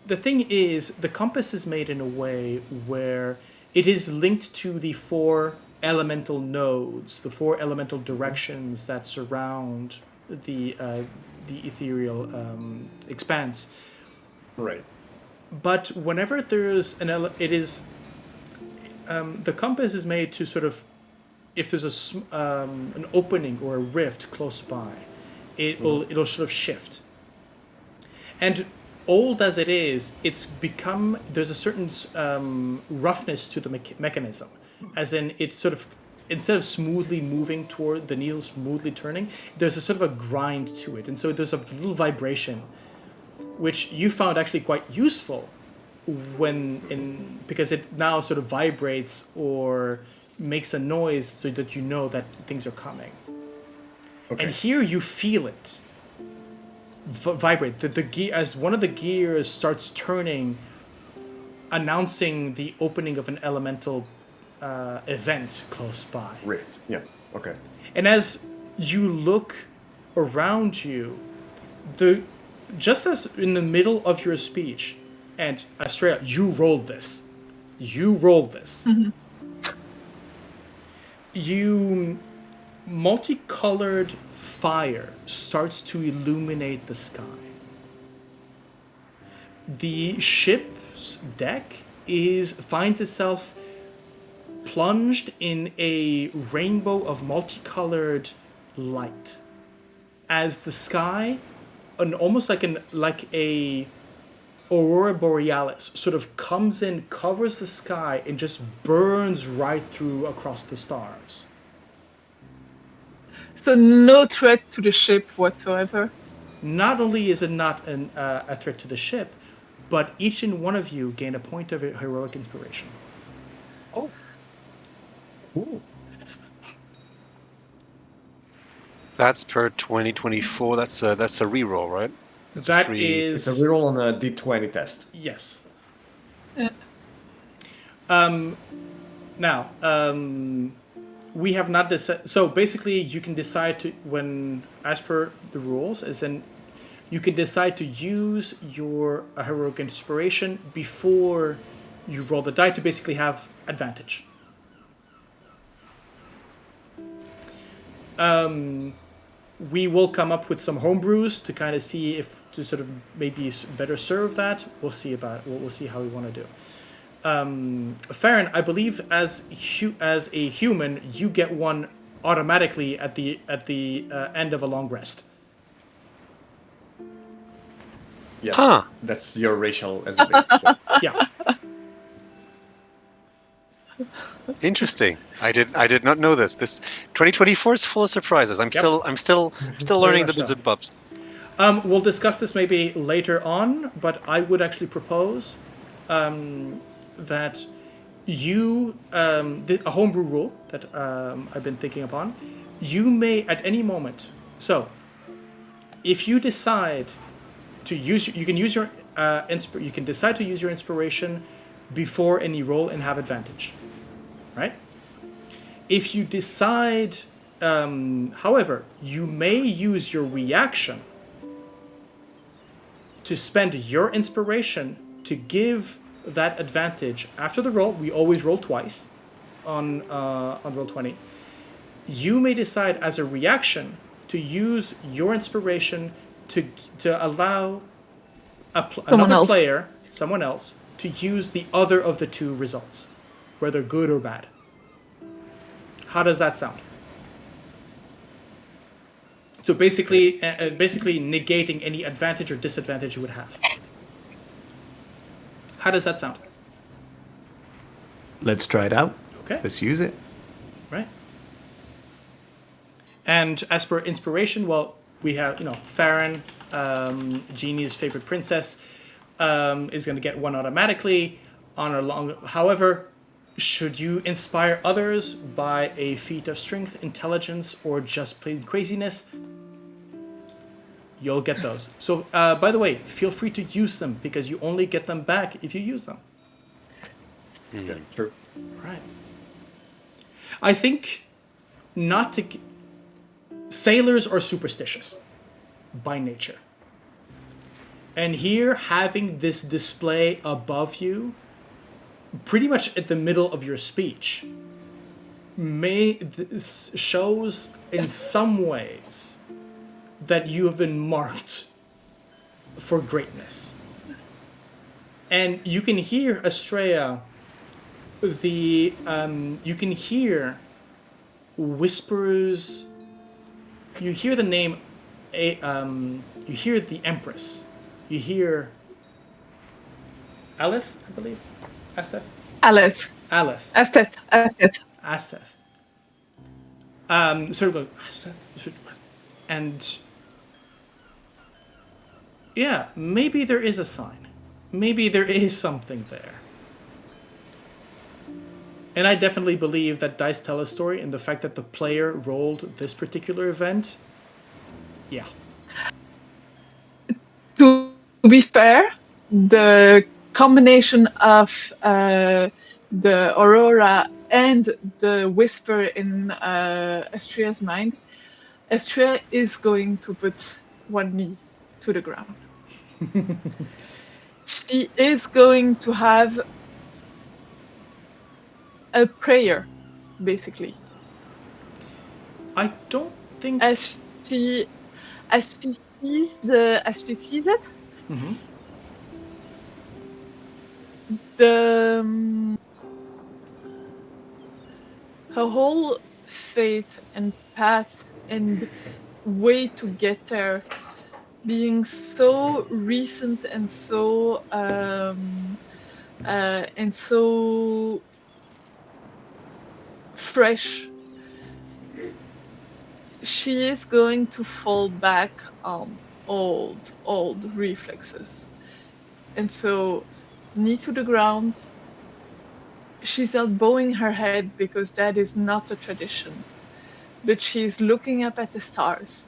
The thing is, the compass is made in a way where it is linked to the 4 elemental nodes, the 4 elemental directions that surround the ethereal expanse. Right. But whenever there's the compass is made to sort of, if there's an opening or a rift close by, it'll sort of shift. And old as it is, it's become, there's a certain roughness to the mechanism, as in it sort of, instead of smoothly moving toward the needle smoothly turning, there's a sort of a grind to it, and so there's a little vibration, which you found actually quite useful because it now sort of vibrates or makes a noise so that you know that things are coming. Okay. And here you feel it vibrate. The gear, as one of the gears starts turning, announcing the opening of an elemental event close by. Rift. Yeah. Okay. And as you look around you, just as in the middle of your speech, and Astrea, you rolled this. You multicolored fire starts to illuminate the sky. The ship's deck finds itself plunged in a rainbow of multicolored light as the sky, almost like a aurora borealis, sort of comes in, covers the sky, and just burns right through across the stars. So no threat to the ship whatsoever. Not only is it not a threat to the ship, but each and one of you gain a point of heroic inspiration. Oh. Cool. That's per 2024. That's a reroll, right? It's That free. is It's a reroll on a D20 test. yes. Yeah. Now, we have not decided. So basically, you can decide to, as per the rules, is then you can decide to use your heroic inspiration before you roll the die to basically have advantage. We will come up with some homebrews to kind of see if to sort of maybe better serve that. We'll see about it. We'll see how we want to do. Farron, I believe as a human, you get one automatically at the end of a long rest. Yes. Huh. That's your racial as a base. Yeah. Interesting. I did not know this. This 2024 is full of surprises. I'm still learning the much bits so. and bobs. We'll discuss this maybe later on, but I would actually propose that you a homebrew rule that I've been thinking upon. You may at any moment. So, if you decide to use, you can use your you can decide to use your inspiration before any roll and have advantage, right? If you decide, however, you may use your reaction to spend your inspiration to give that advantage after the roll. We always roll twice on roll 20. You may decide as a reaction to use your inspiration to allow someone else, to use the other of the two results, whether good or bad. How does that sound? So basically negating any advantage or disadvantage you would have. How does that sound? Let's try it out. Okay. Let's use it. Right. And as per inspiration, well, we have, Farron, Jeannie's favorite princess, is going to get one automatically on a long. However, Should you inspire others by a feat of strength, intelligence, or just plain craziness, you'll get those. So, by the way, feel free to use them because you only get them back if you use them. Yeah, true. Right. I think not to. Sailors are superstitious by nature. And here, having this display above you, pretty much at the middle of your speech, shows in some ways that you have been marked for greatness. And you can hear Astrea, you can hear whispers. You hear the name, you hear the Empress. You hear Aleph, I believe? Asteth? Aleph. Aleph. Asteth. Asteth. Sort of going, Asteth. And yeah, maybe there is a sign. Maybe there is something there. And I definitely believe that dice tell a story, and the fact that the player rolled this particular event, yeah. To be fair, the combination of the aurora and the whisper in Astrea's mind, Astrea is going to put one knee to the ground. She is going to have a prayer, basically. I don't think... As she sees it, Mhm. Her whole faith and path and way to get there being so recent and so fresh, she is going to fall back on old reflexes. And so, knee to the ground. She's not bowing her head because that is not a tradition, but she's looking up at the stars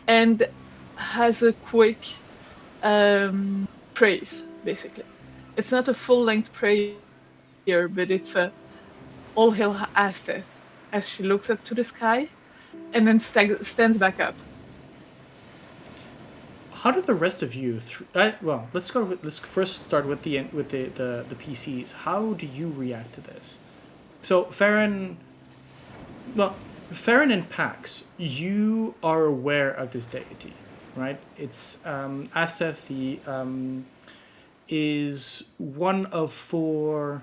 and has a quick praise, basically. It's not a full-length prayer, but it's a all hail Asteth as she looks up to the sky and then stands back up. How did the rest of you? Well, let's first start with the PCs. How do you react to this? So Farron and Pax, you are aware of this deity, right? It's Asteth is one of 4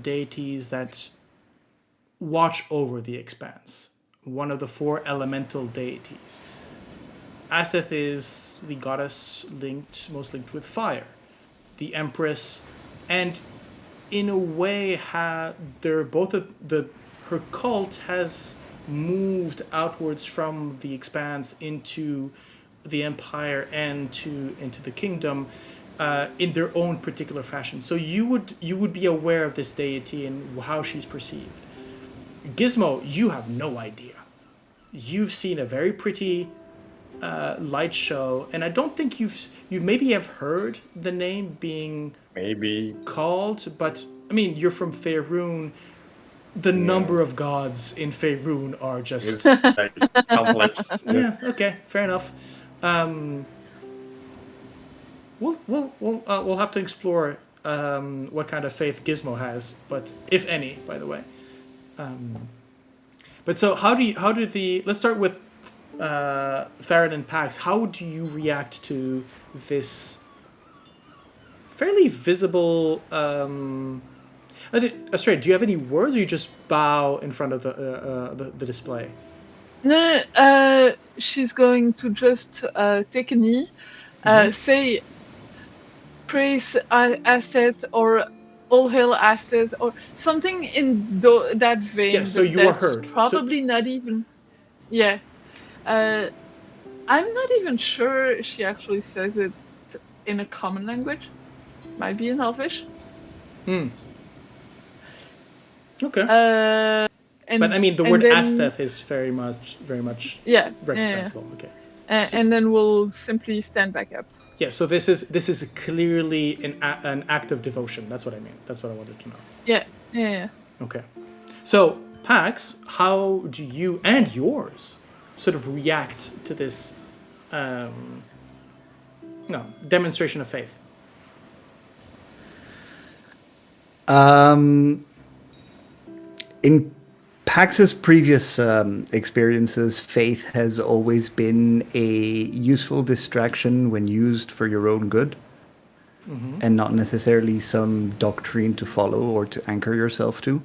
deities that watch over the expanse. One of the 4 elemental deities. Asteth is the goddess most linked with fire, the Empress, and in a way, they're both her cult has moved outwards from the expanse into the empire and into the kingdom in their own particular fashion. So you would be aware of this deity and how she's perceived. Gizmo, you have no idea. You've seen a very pretty light show, and I don't think you maybe have heard the name being Maybe. called, but I mean, you're from Faerun. The number of gods in Faerun are just It's like countless. yeah. Okay, fair enough. We'll have to explore what kind of faith Gizmo has, but if any, by the way. But so let's start with Farron and Pax. How do you react to this fairly visible? Astrea, do you have any words, or you just bow in front of the display? No, she's going to just take a knee, say, praise Asteth or all hail Asteth or something in that vein. Yeah, so you are heard. Probably not even. Yeah. I'm not even sure she actually says it in a common language. Might be in Elvish. Okay. And But I mean, the and word then, Asteth is very much yeah, recognizable. Okay. and then we'll simply stand back up. Yeah. So this is clearly an act of devotion. That's what I mean. That's what I wanted to know. Yeah. Okay. So Pax, how do you and yours sort of react to this demonstration of faith? In Pax's previous experiences, faith has always been a useful distraction when used for your own good, and not necessarily some doctrine to follow or to anchor yourself to.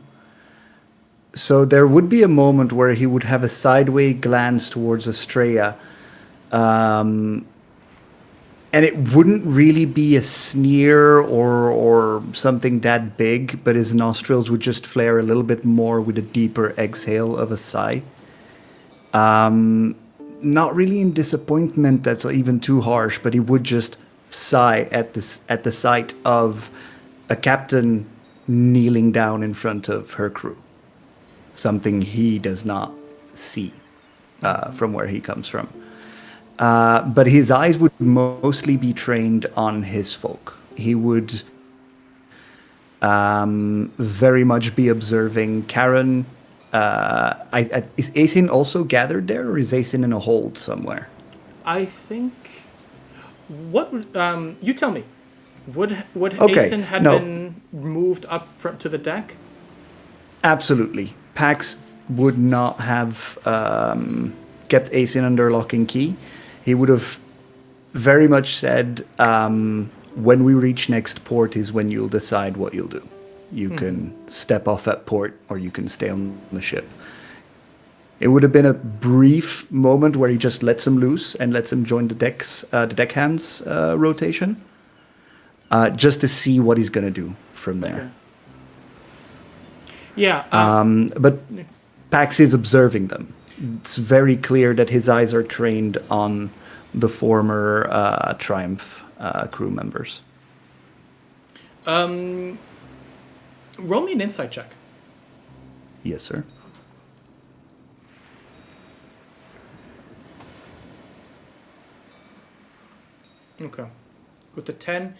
So there would be a moment where he would have a sideway glance towards Astrea, and it wouldn't really be a sneer or something that big, but his nostrils would just flare a little bit more with a deeper exhale of a sigh. Not really in disappointment, that's even too harsh, but he would just sigh at the sight of a captain kneeling down in front of her crew. Something he does not see from where he comes from. But his eyes would mostly be trained on his folk. He would very much be observing Karen. Is Asin also gathered there, or is Asin in a hold somewhere? I think. What you tell me? Would Okay, Asen had no. been moved up to the deck? Absolutely. Pax would not have kept Asin under lock and key. He would have very much said, when we reach next port is when you'll decide what you'll do. You can step off at port or you can stay on the ship. It would have been a brief moment where he just lets him loose and lets him join the deckhands rotation, just to see what he's going to do from there. Okay. Yeah. But Pax is observing them. It's very clear that his eyes are trained on the former Triumph crew members. Roll me an insight check. Yes, sir. Okay. With the 10.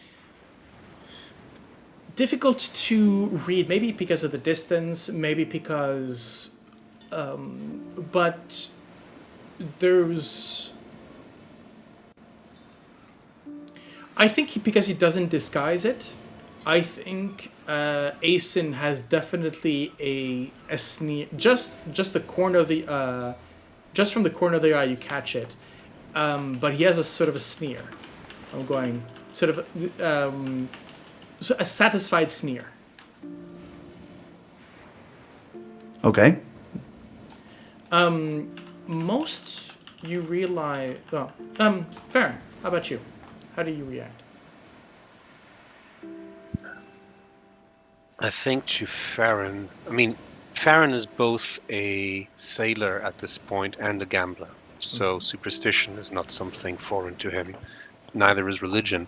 Difficult to read, maybe because of the distance, maybe because... but there's... I think because he doesn't disguise it, I think Asen has definitely a sneer. Just the corner of the... just from the corner of the eye you catch it. But he has a sort of a sneer. I'm going... Sort of... so a satisfied sneer. Okay. Most you realize... Well, Farron, how about you? How do you react? I think to Farron, Farron is both a sailor at this point and a gambler, so superstition is not something foreign to him. Neither is religion.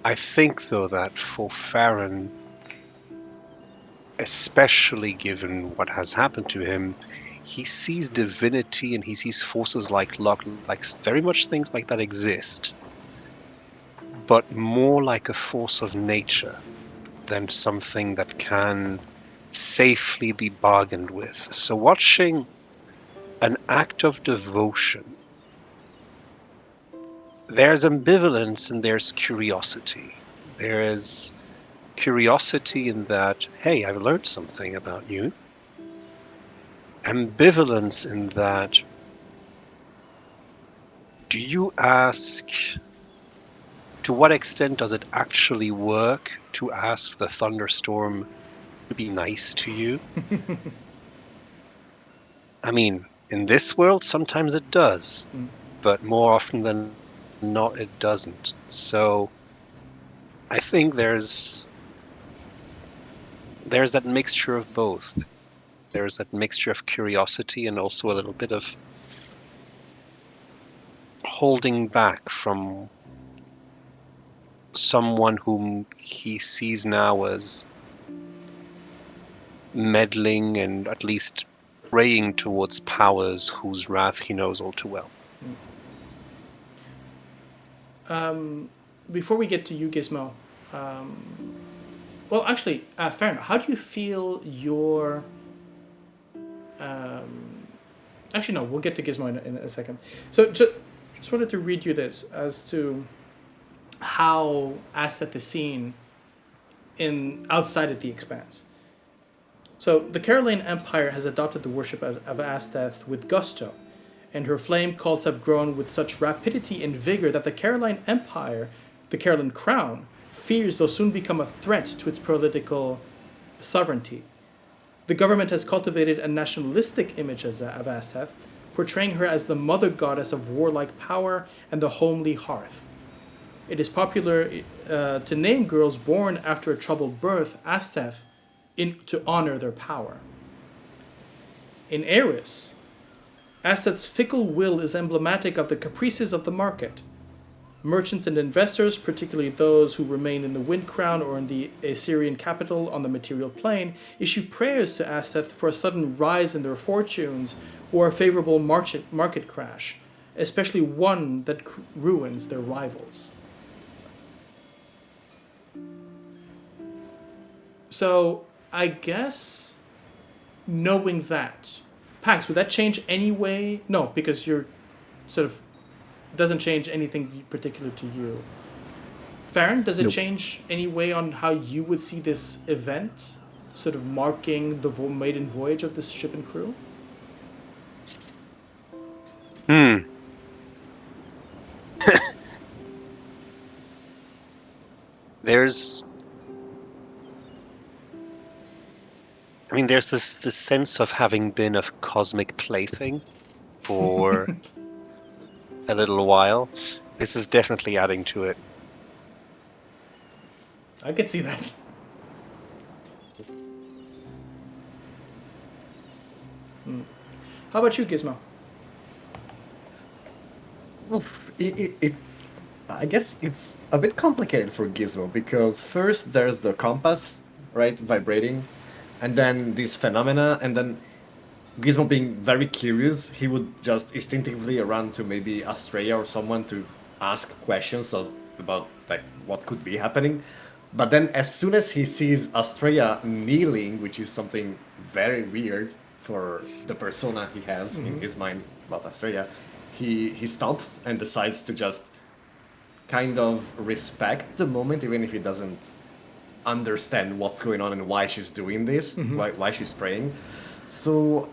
I think, though, that for Farron, especially given what has happened to him, he sees divinity and he sees forces like luck, like very much things like that exist, but more like a force of nature than something that can safely be bargained with. So watching an act of devotion, there's ambivalence and there's curiosity. There is curiosity in that, hey, I've learned something about you. Ambivalence in that, do you ask, to what extent does it actually work to ask the thunderstorm to be nice to you? In this world, sometimes it does, but more often than not, it doesn't. So I think there's that mixture of both. There's that mixture of curiosity and also a little bit of holding back from someone whom he sees now as meddling and at least praying towards powers whose wrath he knows all too well. Before we get to you, Gizmo, well, actually, fair enough. How do you feel your... actually, no, we'll get to Gizmo in a second. So just wanted to read you this as to how Asteth is seen outside of the Expanse. So the Caroline Empire has adopted the worship of Asteth with gusto, and her flame cults have grown with such rapidity and vigor that the Caroline Empire, the Caroline Crown, fears they'll soon become a threat to its political sovereignty. The government has cultivated a nationalistic image of Asteth, portraying her as the mother goddess of warlike power and the homely hearth. It is popular to name girls born after a troubled birth Asteth to honor their power. In Eris, Asteth's fickle will is emblematic of the caprices of the market. Merchants and investors, particularly those who remain in the Wind Crown or in the Assyrian capital on the material plane, issue prayers to Asteth for a sudden rise in their fortunes or a favorable market crash, especially one that ruins their rivals. So, I guess, knowing that, Pax, would that change any way? No, because you're sort of doesn't change anything particular to you. Farron, does it change any way on how you would see this event, sort of marking the maiden voyage of this ship and crew? There's this sense of having been a cosmic plaything for a little while. This is definitely adding to it. I could see that. How about you, Gizmo? Oof, I guess it's a bit complicated for Gizmo because first there's the compass, right, vibrating, and then these phenomena, and then Gizmo being very curious, he would just instinctively run to maybe Astrea or someone to ask questions about like what could be happening. But then as soon as he sees Astrea kneeling, which is something very weird for the persona he has in his mind about Astrea, he stops and decides to just kind of respect the moment, even if he doesn't understand what's going on and why she's doing this, why she's praying. So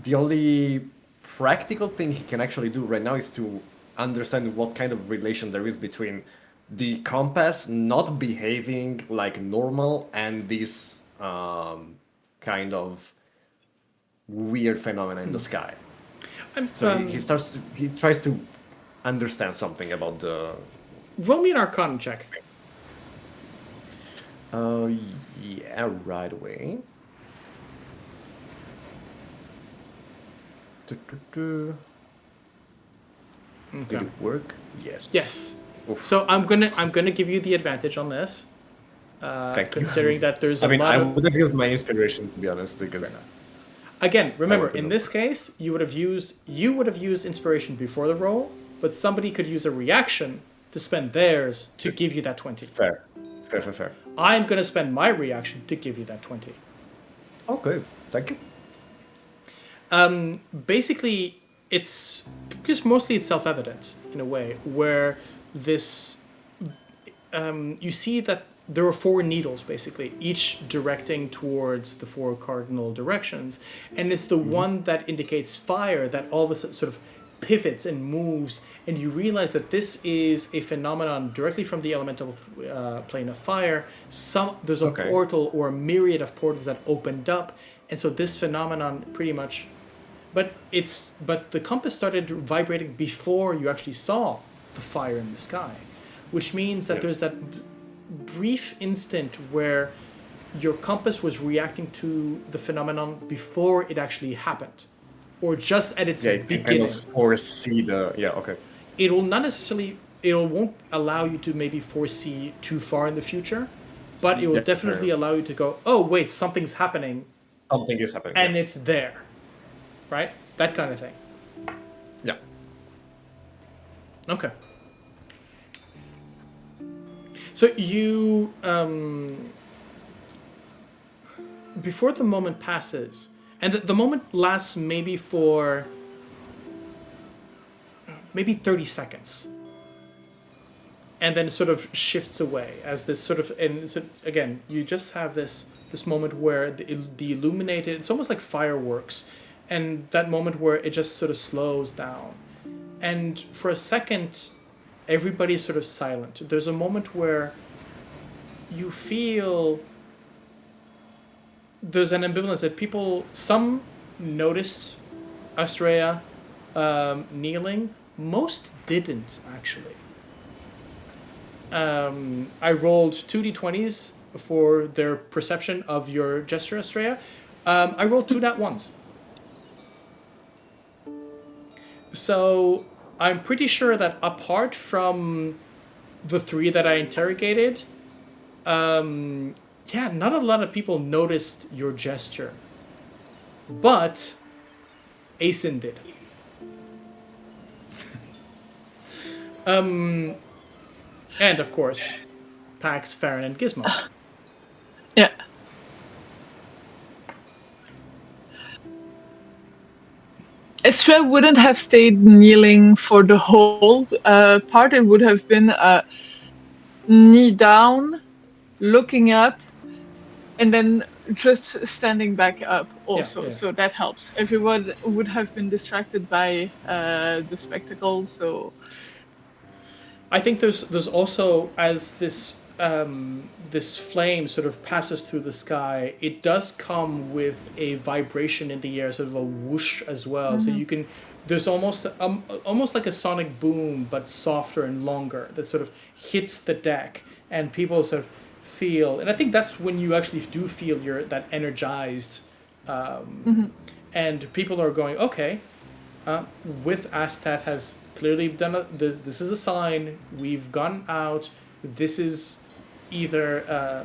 the only practical thing he can actually do right now is to understand what kind of relation there is between the compass not behaving like normal and this kind of weird phenomena in the sky. So he tries to understand something about the... Roll me an Arcana check. Yeah, right away. Did it work? Yes. Yes. Oof. So I'm gonna give you the advantage on this, considering that there's a lot I of... would have used my inspiration, to be honest, because... Again, remember, to in know. this case, you would have used inspiration before the roll, but somebody could use a reaction to spend theirs to give you that 20. Fair. I'm going to spend my reaction to give you that 20. Okay, thank you. Basically, it's because mostly it's self-evident in a way, where this you see that there are 4 needles basically, each directing towards the 4 cardinal directions, and it's the one that indicates fire that all of a sudden sort of pivots and moves, and you realize that this is a phenomenon directly from the elemental plane of fire. There's a portal or a myriad of portals that opened up, and so this phenomenon pretty much... But the compass started vibrating before you actually saw the fire in the sky, which means that there's that brief instant where your compass was reacting to the phenomenon before it actually happened, or just at its beginning. Kind of foresee the... Yeah, okay. It will not necessarily it won't allow you to maybe foresee too far in the future, but it will Yeah, definitely fair. allow you to go, oh wait, something's happening, Something is happening. and yeah. it's there, right? That kind of thing. Yeah. Okay. So you, before the moment passes, and the moment lasts maybe for maybe 30 seconds, and then sort of shifts away as this sort of, and so again, you just have this moment where the illuminated, it's almost like fireworks, and that moment where it just sort of slows down, and for a second, everybody's sort of silent. There's a moment where you feel there's an ambivalence that people, some noticed Astrea kneeling, most didn't actually. I rolled 2d20s for their perception of your gesture, Astrea. I rolled 2 nat ones. So I'm pretty sure that apart from the 3 that I interrogated, yeah, not a lot of people noticed your gesture. But Asen did. And of course, Pax, Farron, and Gizmo. Yeah. Astrea wouldn't have stayed kneeling for the whole part. It would have been knee down, looking up, and then just standing back up also. Yeah. So that helps. Everyone would have been distracted by the spectacle. So I think there's also, as this flame sort of passes through the sky, it does come with a vibration in the air, sort of a whoosh as well. So you can, there's almost like a sonic boom, but softer and longer, that sort of hits the deck, and people sort of feel, and I think that's when you actually do feel that energized, and people are going, okay, with Astat has clearly done this is a sign, we've gone out, this is either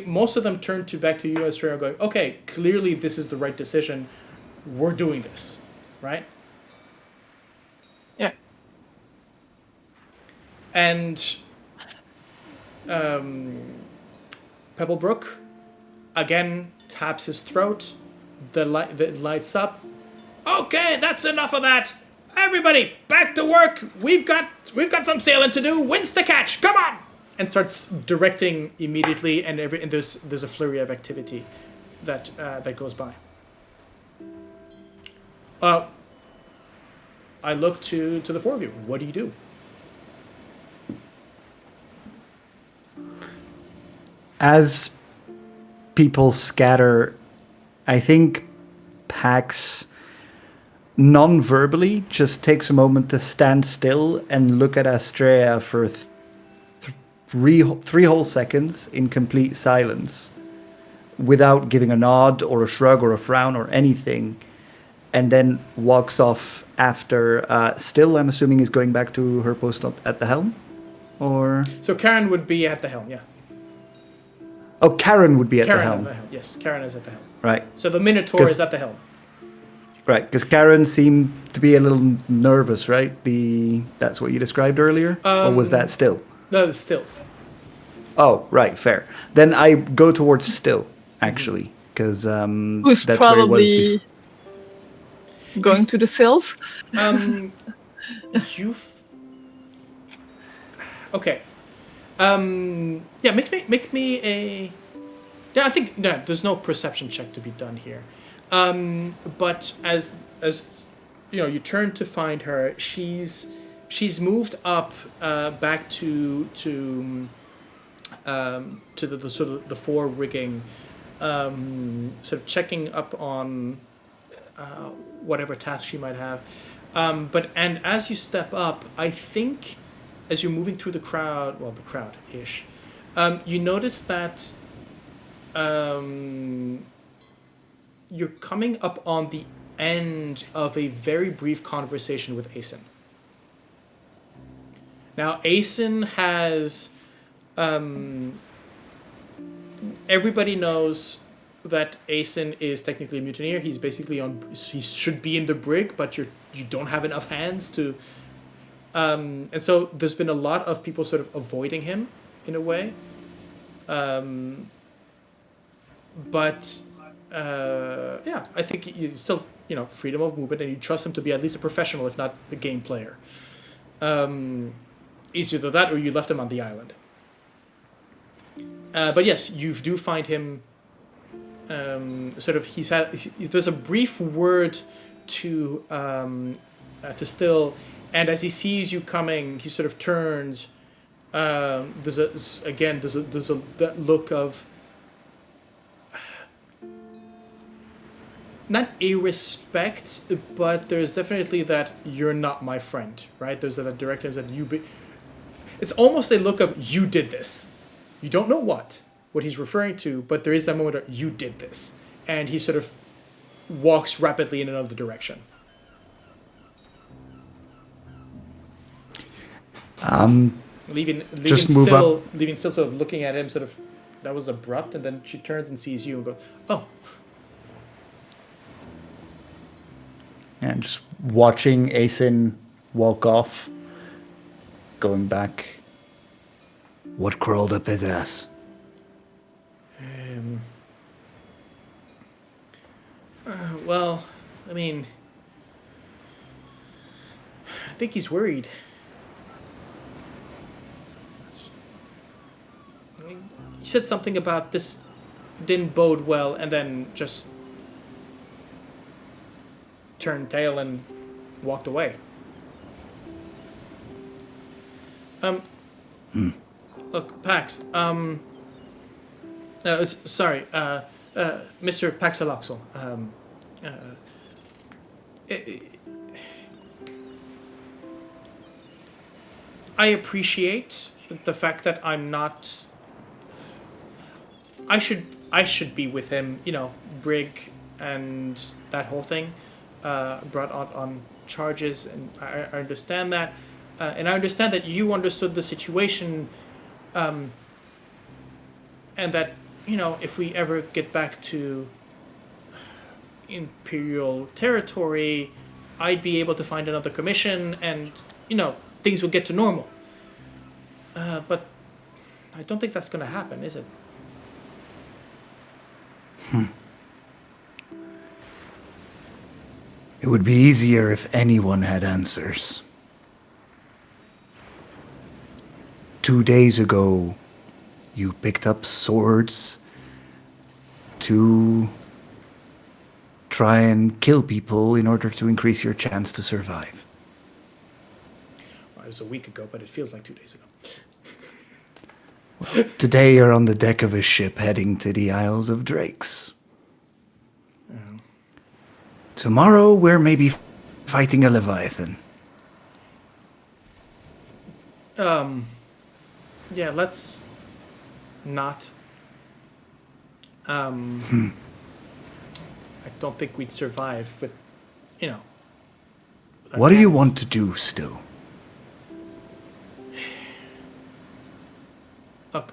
most of them turn back to you, Astrea, going, okay, clearly this is the right decision, we're doing this, right? yeah. And Pebblebrook again taps his throat, the lights up. Okay, that's enough of that. Everybody, back to work. We've got some sailing to do. Winds to catch. Come on! And starts directing immediately, and there's a flurry of activity that goes by. I look to the 4 of you. What do you do? As people scatter, I think Pax non-verbally just takes a moment to stand still and look at Astrea for three whole seconds in complete silence without giving a nod or a shrug or a frown or anything, and then walks off after. Still, I'm assuming, is going back to her post at the helm? Or... So Karen would be at the helm, yeah. Oh, Karen would be at Karen the helm. at the helm. Yes, Karen is at the helm. Right. So the Minotaur is at the helm. Right, because Karen seemed to be a little nervous, right? That's what you described earlier? Or was that still? No, still. Oh, right, fair. Then I go towards still, actually, because Who's that's probably going to the sills? You've... Okay. Yeah, make me a... Yeah, I think no, there's no perception check to be done here. But as you know, you turn to find her. She's moved up back to the sort of the fore rigging, sort of checking up on whatever task she might have. And as you step up, I think as you're moving through the crowd-ish, you notice that you're coming up on the end of a very brief conversation with Asen. Now, Aeson has... everybody knows that Aeson is technically a mutineer. He's basically on... He should be in the brig, but you don't have enough hands to... and so there's been a lot of people sort of avoiding him, in a way. But... yeah, I think you still, freedom of movement, and you trust him to be at least a professional, if not a game player. It's either that or you left him on the island. But yes, you do find him there's a brief word to Still, and as he sees you coming, he sort of turns. There's that look of not a respect, but there's definitely that you're not my friend, right? There's that directive that it's almost a look of you did this. You don't know what he's referring to, but there is that moment of you did this, and he sort of walks rapidly in another direction. Leaving Still sort of looking at him, sort of, that was abrupt, and then she turns and sees you and goes, oh. And just watching Aeson walk off, going back. What crawled up his ass? Well, I mean, I think he's worried. He said something about this didn't bode well, and then just turned tail and walked away. Look, Pax, sorry, Mr. Paxaloxel, I appreciate the fact that I'm not... I should be with him, brig and that whole thing, brought on charges, and I understand that. And I understand that you understood the situation, and that, if we ever get back to Imperial territory, I'd be able to find another commission, and, things will get to normal. But I don't think that's going to happen, is it? It would be easier if anyone had answers. 2 days ago, you picked up swords to try and kill people in order to increase your chance to survive. Well, it was a week ago, but it feels like 2 days ago. Today you're on the deck of a ship heading to the Isles of Drakes. Yeah. Tomorrow we're maybe fighting a Leviathan. Yeah, let's not. I don't think we'd survive with, What do you want to do still? Look,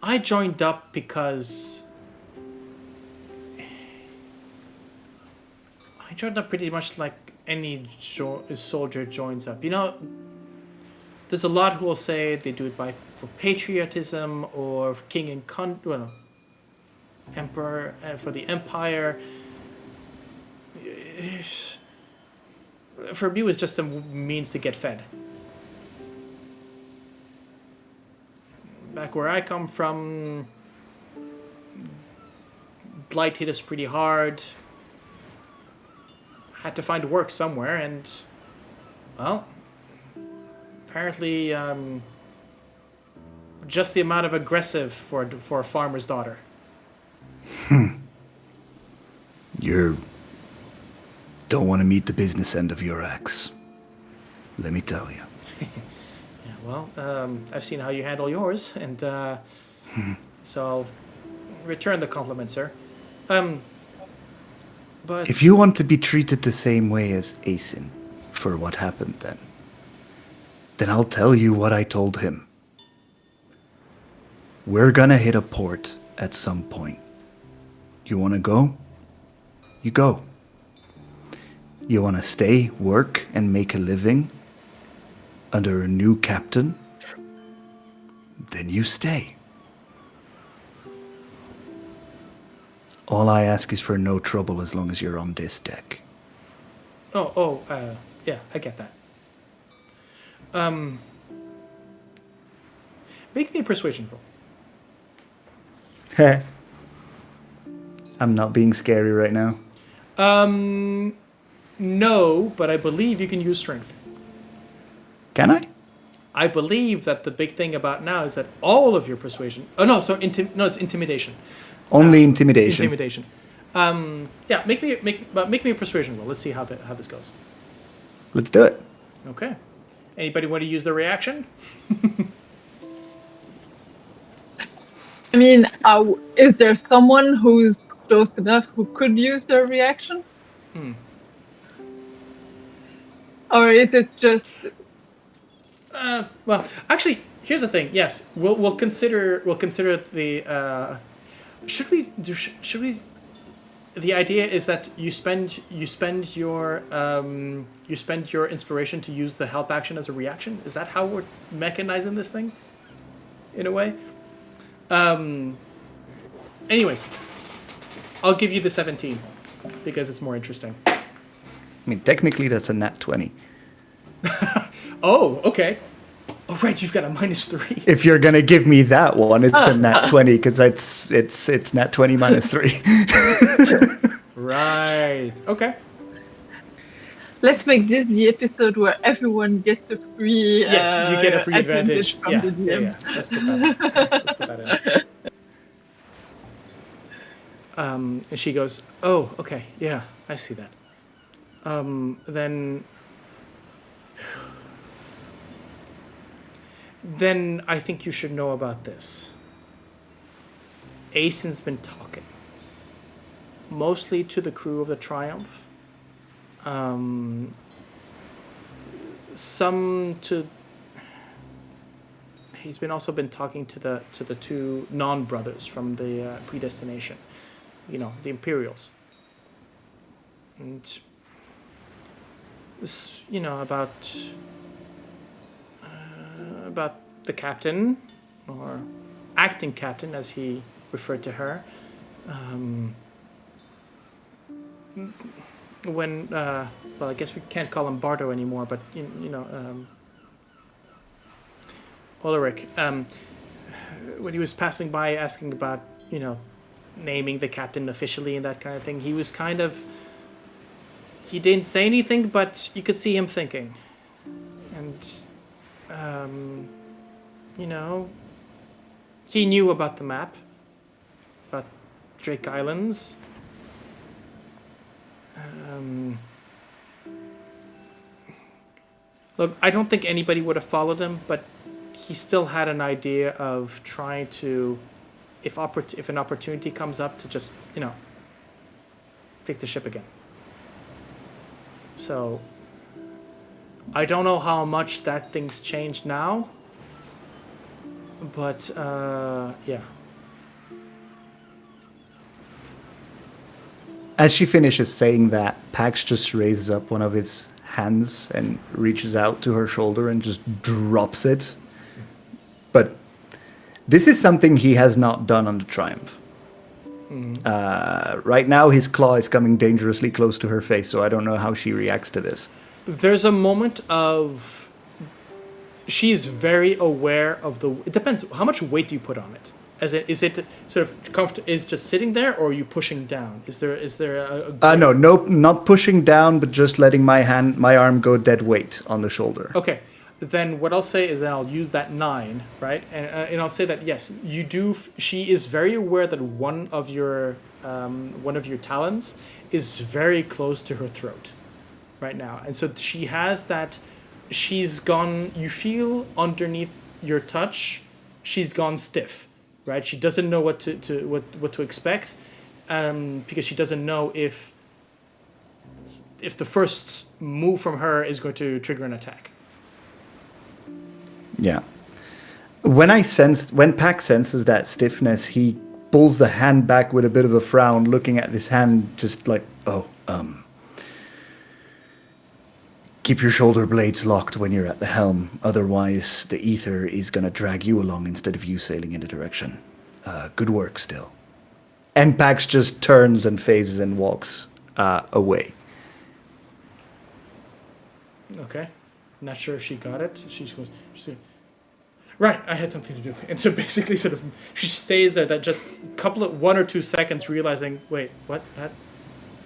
I joined up because pretty much like any soldier joins up. There's a lot who will say they do it for patriotism or king and emperor, for the empire. For me, it was just a means to get fed. Back where I come from, blight hit us pretty hard. Had to find work somewhere, and, well, apparently, just the amount of aggressive for a farmer's daughter. You don't want to meet the business end of your axe. Let me tell you. Yeah, well, I've seen how you handle yours, and so I'll return the compliment, sir. But If you want to be treated the same way as Aeson for what happened then I'll tell you what I told him. We're gonna hit a port at some point. You wanna go? You go. You wanna stay, work, and make a living under a new captain? Then you stay. All I ask is for no trouble as long as you're on this deck. Yeah, I get that. Make me a persuasion roll. I'm not being scary right now. No, but I believe you can use strength. Can I? I believe that the big thing about now is that all of your persuasion. Oh no, so it's intimidation. Only intimidation. Intimidation. Yeah, make me a persuasion roll. Let's see how this goes. Let's do it. Okay. Anybody want to use the reaction? I mean, is there someone who's close enough who could use their reaction? Or is it just... Well, actually, here's the thing. Yes, we'll consider the. Should we? The idea is that you spend your inspiration to use the help action as a reaction. Is that how we're mechanizing this thing? In a way. Anyways, I'll give you the 17 because it's more interesting. I mean, technically that's a nat 20. Oh, okay. Oh, right, you've got a -3. If you're gonna give me that one, it's the nat 20 because it's nat 20 -3. Right. Okay. Let's make this the episode where everyone gets a free... Yes, you get a free advantage. from the DM. Yeah. Let's put that in. And she goes, "Oh, okay, yeah, I see that. Then I think you should know about this. Aeson's been talking, mostly to the crew of the Triumph. He's also been talking to the two non-brothers from the Predestination, the Imperials. And this, about the captain, or acting captain as he referred to her. When well, I guess we can't call him Bardo anymore, but Ulrich, when he was passing by asking about naming the captain officially and that kind of thing, he was he didn't say anything, but you could see him thinking. And he knew about the map, about Drake Islands. Look, I don't think anybody would have followed him, but he still had an idea of trying to, if an opportunity comes up, to just, take the ship again. So, I don't know how much that thing's changed now, but, yeah. As she finishes saying that, Pax just raises up one of his hands and reaches out to her shoulder and just drops it. But this is something he has not done on the Triumph. Right now, his claw is coming dangerously close to her face, so I don't know how she reacts to this. There's a moment of... She's very aware of it depends. How much weight do you put on it? Is it sort of is just sitting there, or are you pushing down? Is there a no, not pushing down, but just letting my arm go dead weight on the shoulder. Okay, then what I'll say is that I'll use that 9, right? And I'll say that yes, you do. She is very aware that one of your talons is very close to her throat, right now, and so she has that. She's gone. You feel underneath your touch, she's gone stiff. Right, she doesn't know what to expect, because she doesn't know if if the first move from her is going to trigger an attack. Yeah. When Pac senses that stiffness, he pulls the hand back with a bit of a frown, looking at his hand, just like, keep your shoulder blades locked when you're at the helm. Otherwise, the ether is going to drag you along instead of you sailing in a direction. Good work still. And Pax just turns and phases and walks away. Okay. Not sure if she got it. She goes, right, I had something to do. And so basically sort of, she stays there that just couple of 1 or 2 seconds realizing, wait, what? That?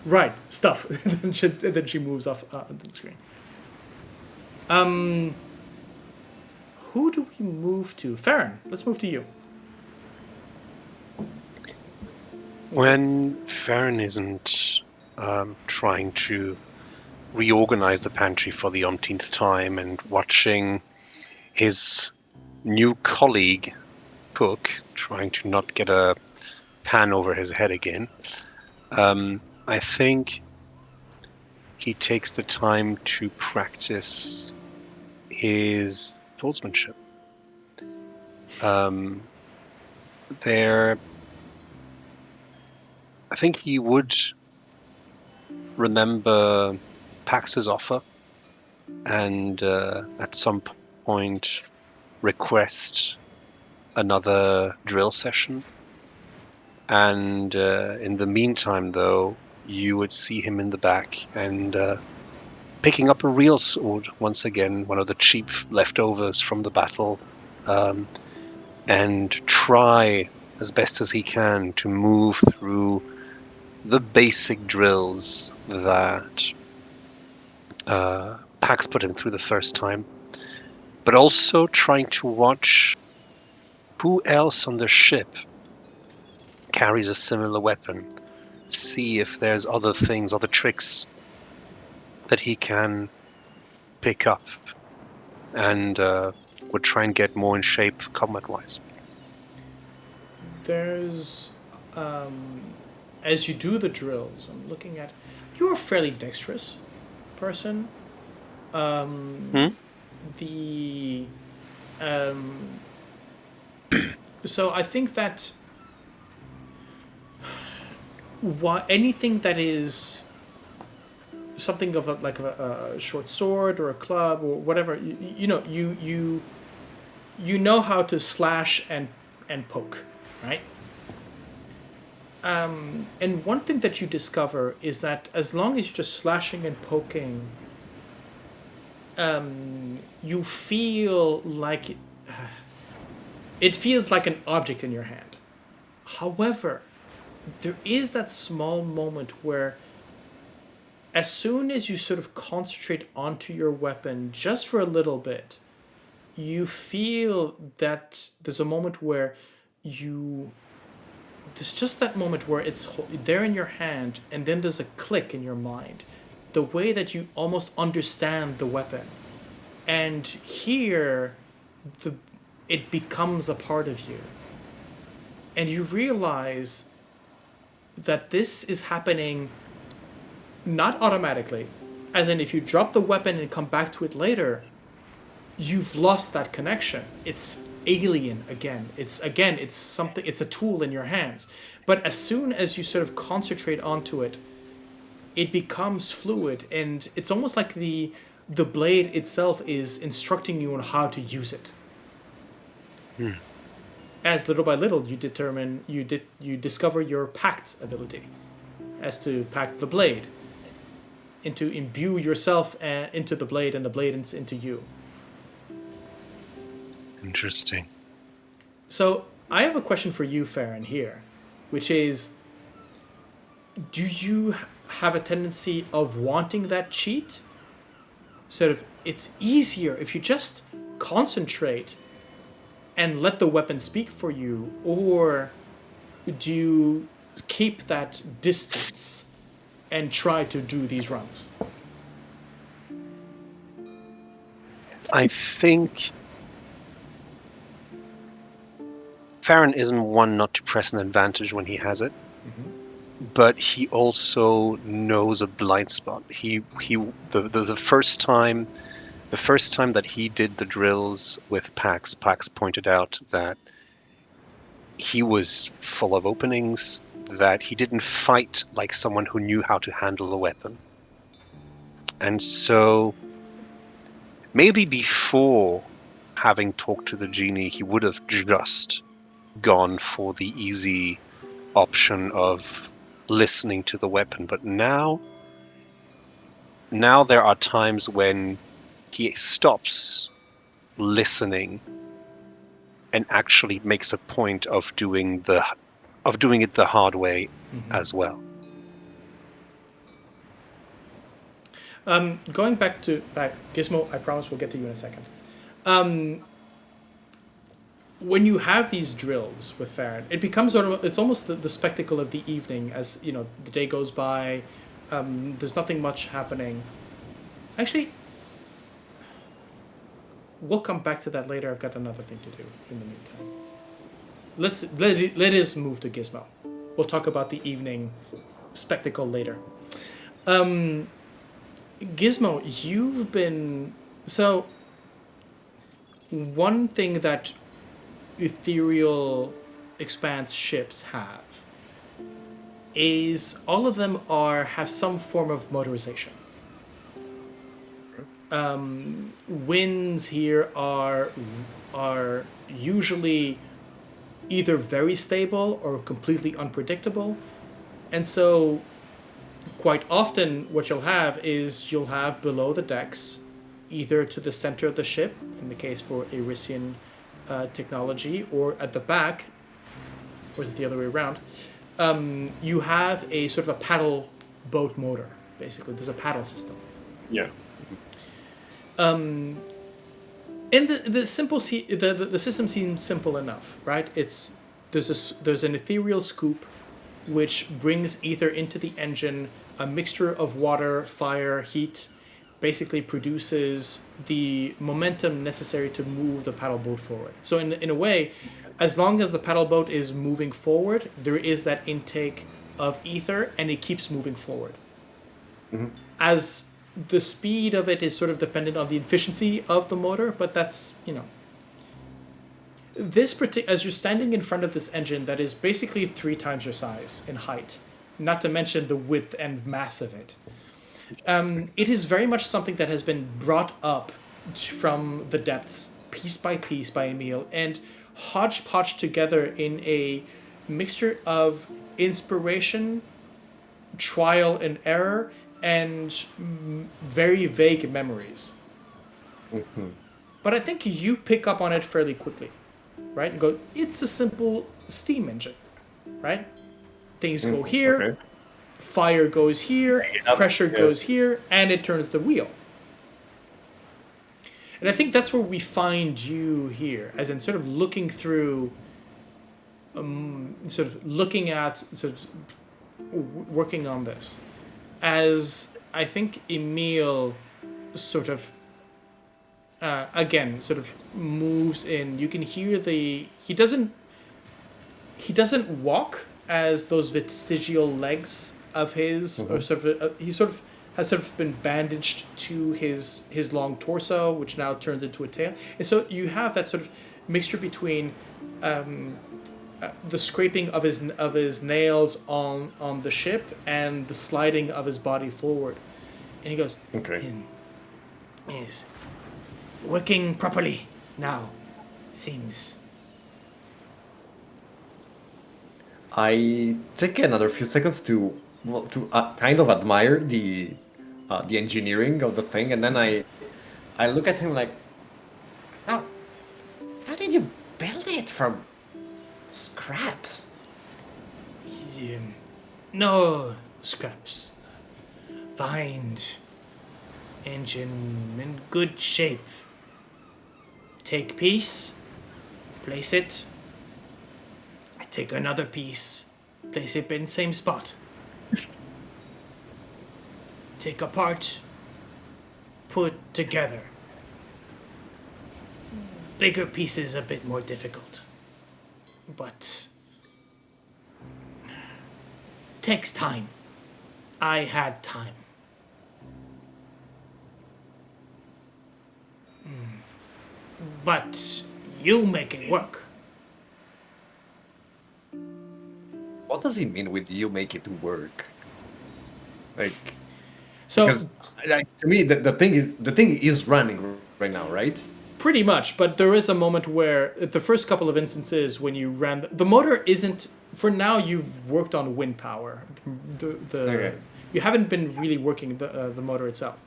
Right, stuff. And then she moves off onto the screen. Who do we move to? Farron, let's move to you. When Farron isn't trying to reorganize the pantry for the umpteenth time and watching his new colleague cook trying to not get a pan over his head again, I think he takes the time to practice his swordsmanship. I think he would remember Pax's offer and at some point request another drill session. And in the meantime, though, you would see him in the back and picking up a real sword once again, one of the cheap leftovers from the battle, and try as best as he can to move through the basic drills that Pax put him through the first time, but also trying to watch who else on the ship carries a similar weapon, see if there's other things, other tricks that he can pick up, and would try and get more in shape combat-wise. There's, as you do the drills, I'm looking at, you're a fairly dexterous person. So I think that anything that is something of a short sword or a club or whatever, you know how to slash and poke, right? And one thing that you discover is that as long as you're just slashing and poking, you feel like it feels like an object in your hand. However, there is that small moment where as soon as you sort of concentrate onto your weapon just for a little bit, you feel that there's a moment where there's just that moment where it's there in your hand, and then there's a click in your mind. The way that you almost understand the weapon. And here, it becomes a part of you. And you realize that this is happening not automatically. As in, if you drop the weapon and come back to it later, you've lost that connection. It's alien again. It's something, it's a tool in your hands. But as soon as you sort of concentrate onto it, it becomes fluid, and it's almost like the blade itself is instructing you on how to use it. As little by little you discover your pact ability, as to pact the blade, and to imbue yourself into the blade, and the blade into you. Interesting. So I have a question for you, Farron, here, which is, do you have a tendency of wanting that cheat? Sort of, it's easier if you just concentrate and let the weapon speak for you, or do you keep that distance and try to do these runs? I think Farron isn't one not to press an advantage when he has it. but he also knows a blind spot. The first time that he did the drills with Pax pointed out that he was full of openings, that he didn't fight like someone who knew how to handle a weapon. And so maybe before having talked to the genie, he would have just gone for the easy option of listening to the weapon. But now there are times when he stops listening and actually makes a point of doing it the hard way as well. Going back Gizmo, I promise we'll get to you in a second. When you have these drills with Farron, it becomes it's almost the spectacle of the evening as, the day goes by. There's nothing much happening. Actually, we'll come back to that later. I've got another thing to do in the meantime. Let us move to Gizmo. We'll talk about the evening spectacle later. Gizmo, you've been... So, one thing that Aetherial Expanse ships have is all of them have some form of motorization. Winds here are usually either very stable or completely unpredictable, and so quite often what you'll have below the decks, either to the center of the ship, in the case for Arisian technology, or at the back, or is it the other way around, you have a sort of a paddle boat motor, basically. There's a paddle system. Yeah. And the system seems simple enough, right? There's an ethereal scoop which brings ether into the engine. A mixture of water, fire, heat basically produces the momentum necessary to move the paddle boat forward. So in a way, as long as the paddle boat is moving forward, there is that intake of ether and it keeps moving forward. Mm-hmm. As the speed of it is sort of dependent on the efficiency of the motor, but that's, as you're standing in front of this engine that is basically 3 times your size in height, not to mention the width and mass of it, it is very much something that has been brought up from the depths, piece by piece, by Emil, and hodgepodge together in a mixture of inspiration, trial and error, and very vague memories. Mm-hmm. But I think you pick up on it fairly quickly, right? And go, it's a simple steam engine, right? Things go here, Okay. fire goes here, pressure goes here, and it turns the wheel. And I think that's where we find you here, as in sort of looking through, sort of looking at, sort of working on this. As I think Emil sort of, again, sort of moves in, you can hear he doesn't walk as those vestigial legs of his, or sort of, he sort of has sort of been bandaged to his long torso, which now turns into a tail. And so you have that sort of mixture between the scraping of his nails on the ship and the sliding of his body forward. And he goes, Okay. Is working properly now, seems. I take another few seconds to kind of admire the engineering of the thing, and then I look at him like, how did you build it from scraps? No scraps. Find engine in good shape. Take piece, place it. I take another piece, place it in same spot. Take apart, put together. Bigger pieces a bit more difficult. But takes time. I had time. But you make it work. What does he mean with you make it work? Like, So because to me, the thing is running right now, right? pretty much, but there is a moment where the first couple of instances when you ran the motor isn't. For now, you've worked on wind power. Okay. You haven't been really working the motor itself.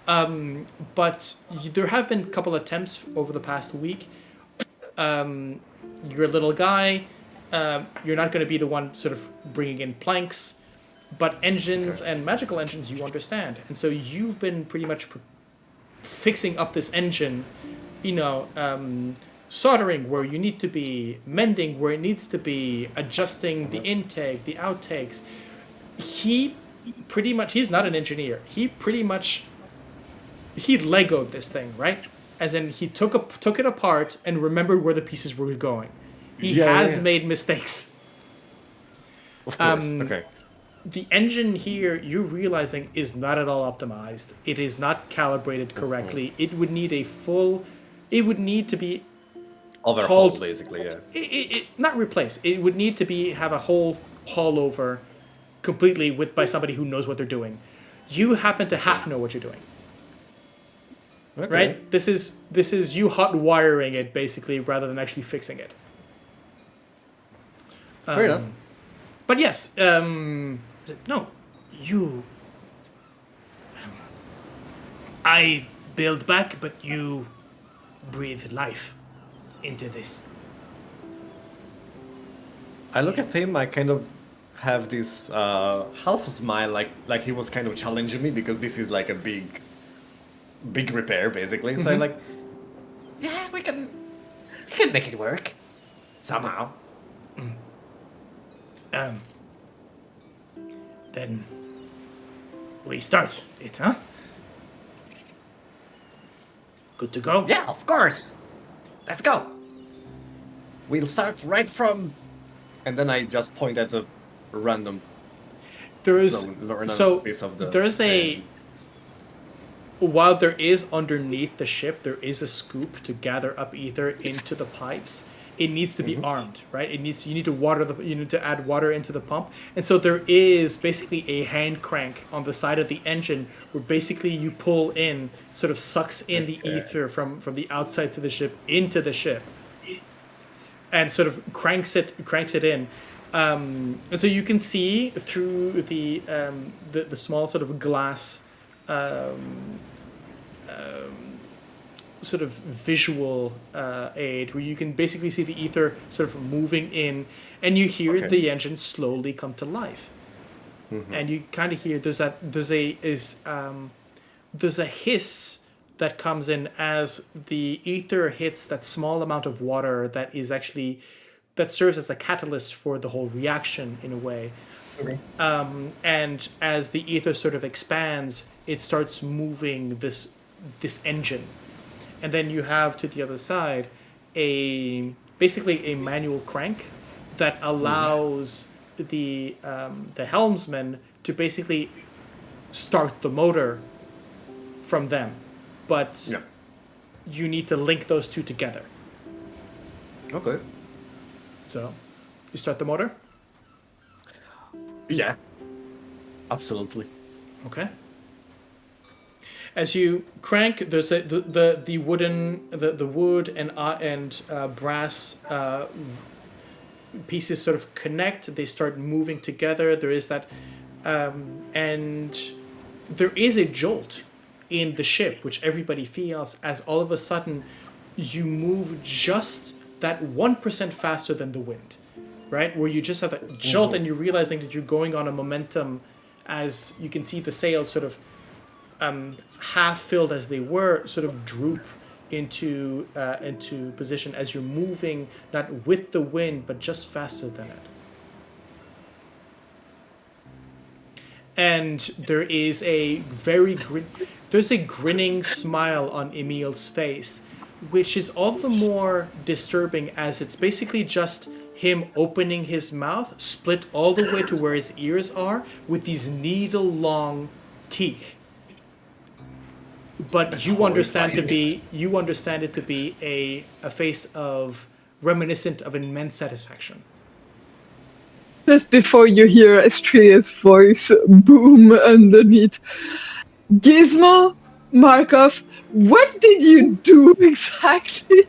But there have been a couple attempts over the past week. You're a little guy. You're not going to be the one sort of bringing in planks, but engines and magical engines you understand. And so you've been pretty much fixing up this engine, soldering where you need to be, mending where it needs to be, adjusting the intake, the outtakes. He's not an engineer. He Legoed this thing, right? As in, he took it apart and remembered where the pieces were going. He has made mistakes. Of course. Okay. The engine here, you're realizing, is not at all optimized. It is not calibrated correctly. It would need it would need to be Overhauled, basically, yeah. not replaced. It would need to have a whole haul over completely by somebody who knows what they're doing. You happen to half know what you're doing. Okay. Right? This is you hot wiring it basically rather than actually fixing it. Fair enough. But yes, no, you. I build back, but you breathe life into this. I look at him. I kind of have this half smile, like he was kind of challenging me because this is like a big repair, basically. So I'm like, yeah, we can make it work somehow. Then we start it, huh? Good to go? Yeah, of course. Let's go. We'll start right from, and then I just point at the random. There's piece of the there's a. engine. While there is underneath the ship, there is a scoop to gather up ether into the pipes. It needs to be armed, right? You need to add water into the pump, and so there is basically a hand crank on the side of the engine where basically you pull in, sort of sucks in the ether from the outside to the ship into the ship, and sort of cranks it in. And so you can see through the small sort of glass. Sort of visual aid where you can basically see the ether sort of moving in, and you hear the engine slowly come to life, and you kind of hear there's a hiss that comes in as the ether hits that small amount of water that serves as a catalyst for the whole reaction in a way. And as the ether sort of expands, it starts moving this engine. And then you have to the other side basically a manual crank that allows the helmsman to basically start the motor from them. But you need to link those two together. Okay. So you start the motor? Yeah. Absolutely. Okay. As you crank, there's the wood and brass pieces sort of connect. They start moving together. There is that, and there is a jolt in the ship, which everybody feels as all of a sudden you move just that 1% faster than the wind, right? Where you just have that jolt and you're realizing that you're going on a momentum, as you can see the sails sort of half filled as they were, sort of droop into position as you're moving, not with the wind, but just faster than it. And there is a there's a grinning smile on Emil's face, which is all the more disturbing as it's basically just him opening his mouth, split all the way to where his ears are, with these needle-long teeth. But you understand it to be a face of reminiscent of immense satisfaction. Just before you hear Astrea's voice boom underneath. Gizmo, Markov, what did you do exactly?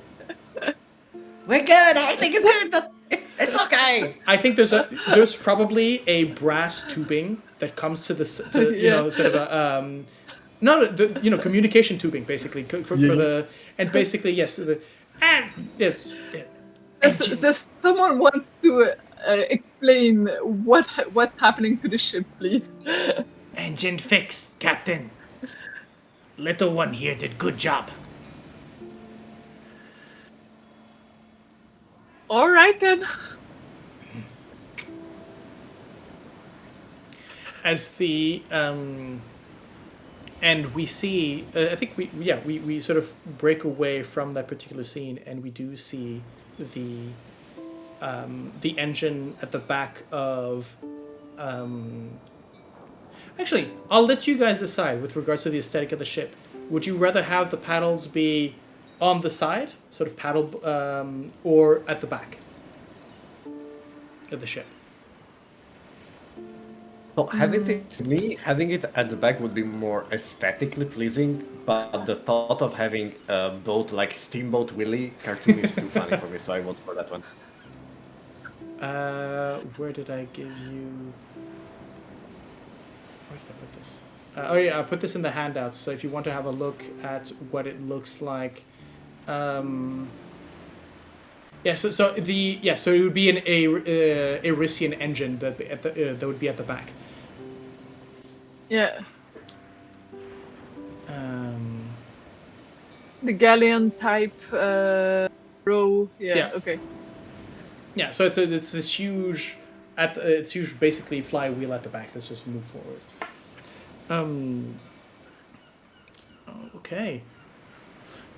We're good. Everything is good. It's okay. I think there's probably a brass tubing that comes to Yeah. sort of a communication tubing basically for the, and basically yes Does someone want to explain what's happening to the ship, please? engine fixed, Captain. Little one here did good job. All right then. As the and we see I think we sort of break away from that particular scene, and we do see the engine at the back of actually, I'll let you guys decide with regards to the aesthetic of the ship. Would you rather have the paddles be on the side, sort of paddle, or at the back of the ship? So having it at the back would be more aesthetically pleasing, but the thought of having a boat like Steamboat Willie cartoon is too funny for me, so I vote for that one. Where did I give you? Where did I put this? I put this in the handouts. So if you want to have a look at what it looks like, so it would be an Arisian engine that would be at the back. Yeah. The galleon type row. Yeah. Okay. Yeah, so it's this huge it's huge basically flywheel at the back that's just move forward. Okay.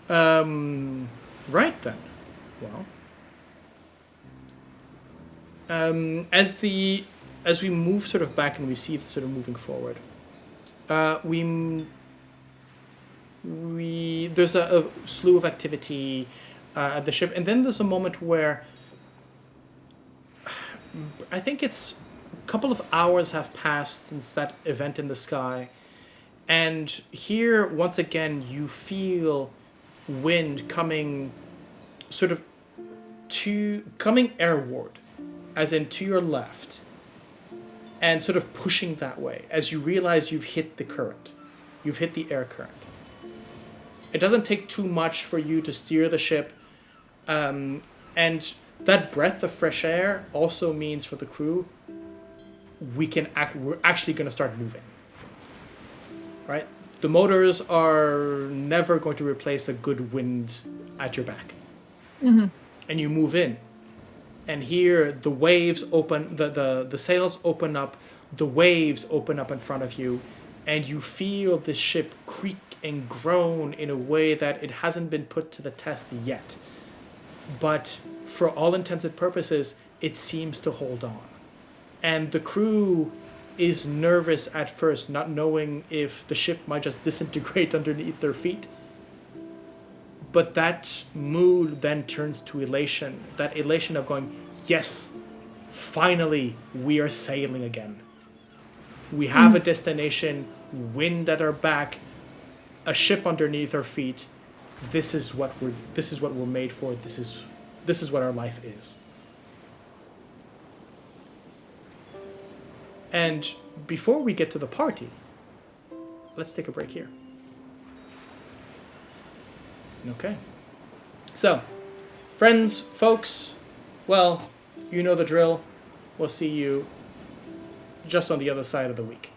Right then. Well. As we move sort of back and we see it sort of moving forward, there's a slew of activity at the ship, and then there's a moment where I think it's a couple of hours have passed since that event in the sky, and here once again you feel wind coming sort of coming airward, as in to your left, and sort of pushing that way as you realize you've hit the current. You've hit the air current. It doesn't take too much for you to steer the ship, and that breath of fresh air also means for the crew, we're actually going to start moving. Right? The motors are never going to replace a good wind at your back. Mm-hmm. And you move in. And here the waves open, the sails open up, the waves open up in front of you, and you feel the ship creak and groan in a way that it hasn't been put to the test yet. But for all intents and purposes, it seems to hold on. And the crew is nervous at first, not knowing if the ship might just disintegrate underneath their feet. But that mood then turns to elation. That elation of going, yes, finally we are sailing again. We have a destination, wind at our back, a ship underneath our feet. This is what we're made for. This is what our life is. And before we get to the party, let's take a break here. Okay. So, friends, folks, well, you know the drill. We'll see you just on the other side of the week.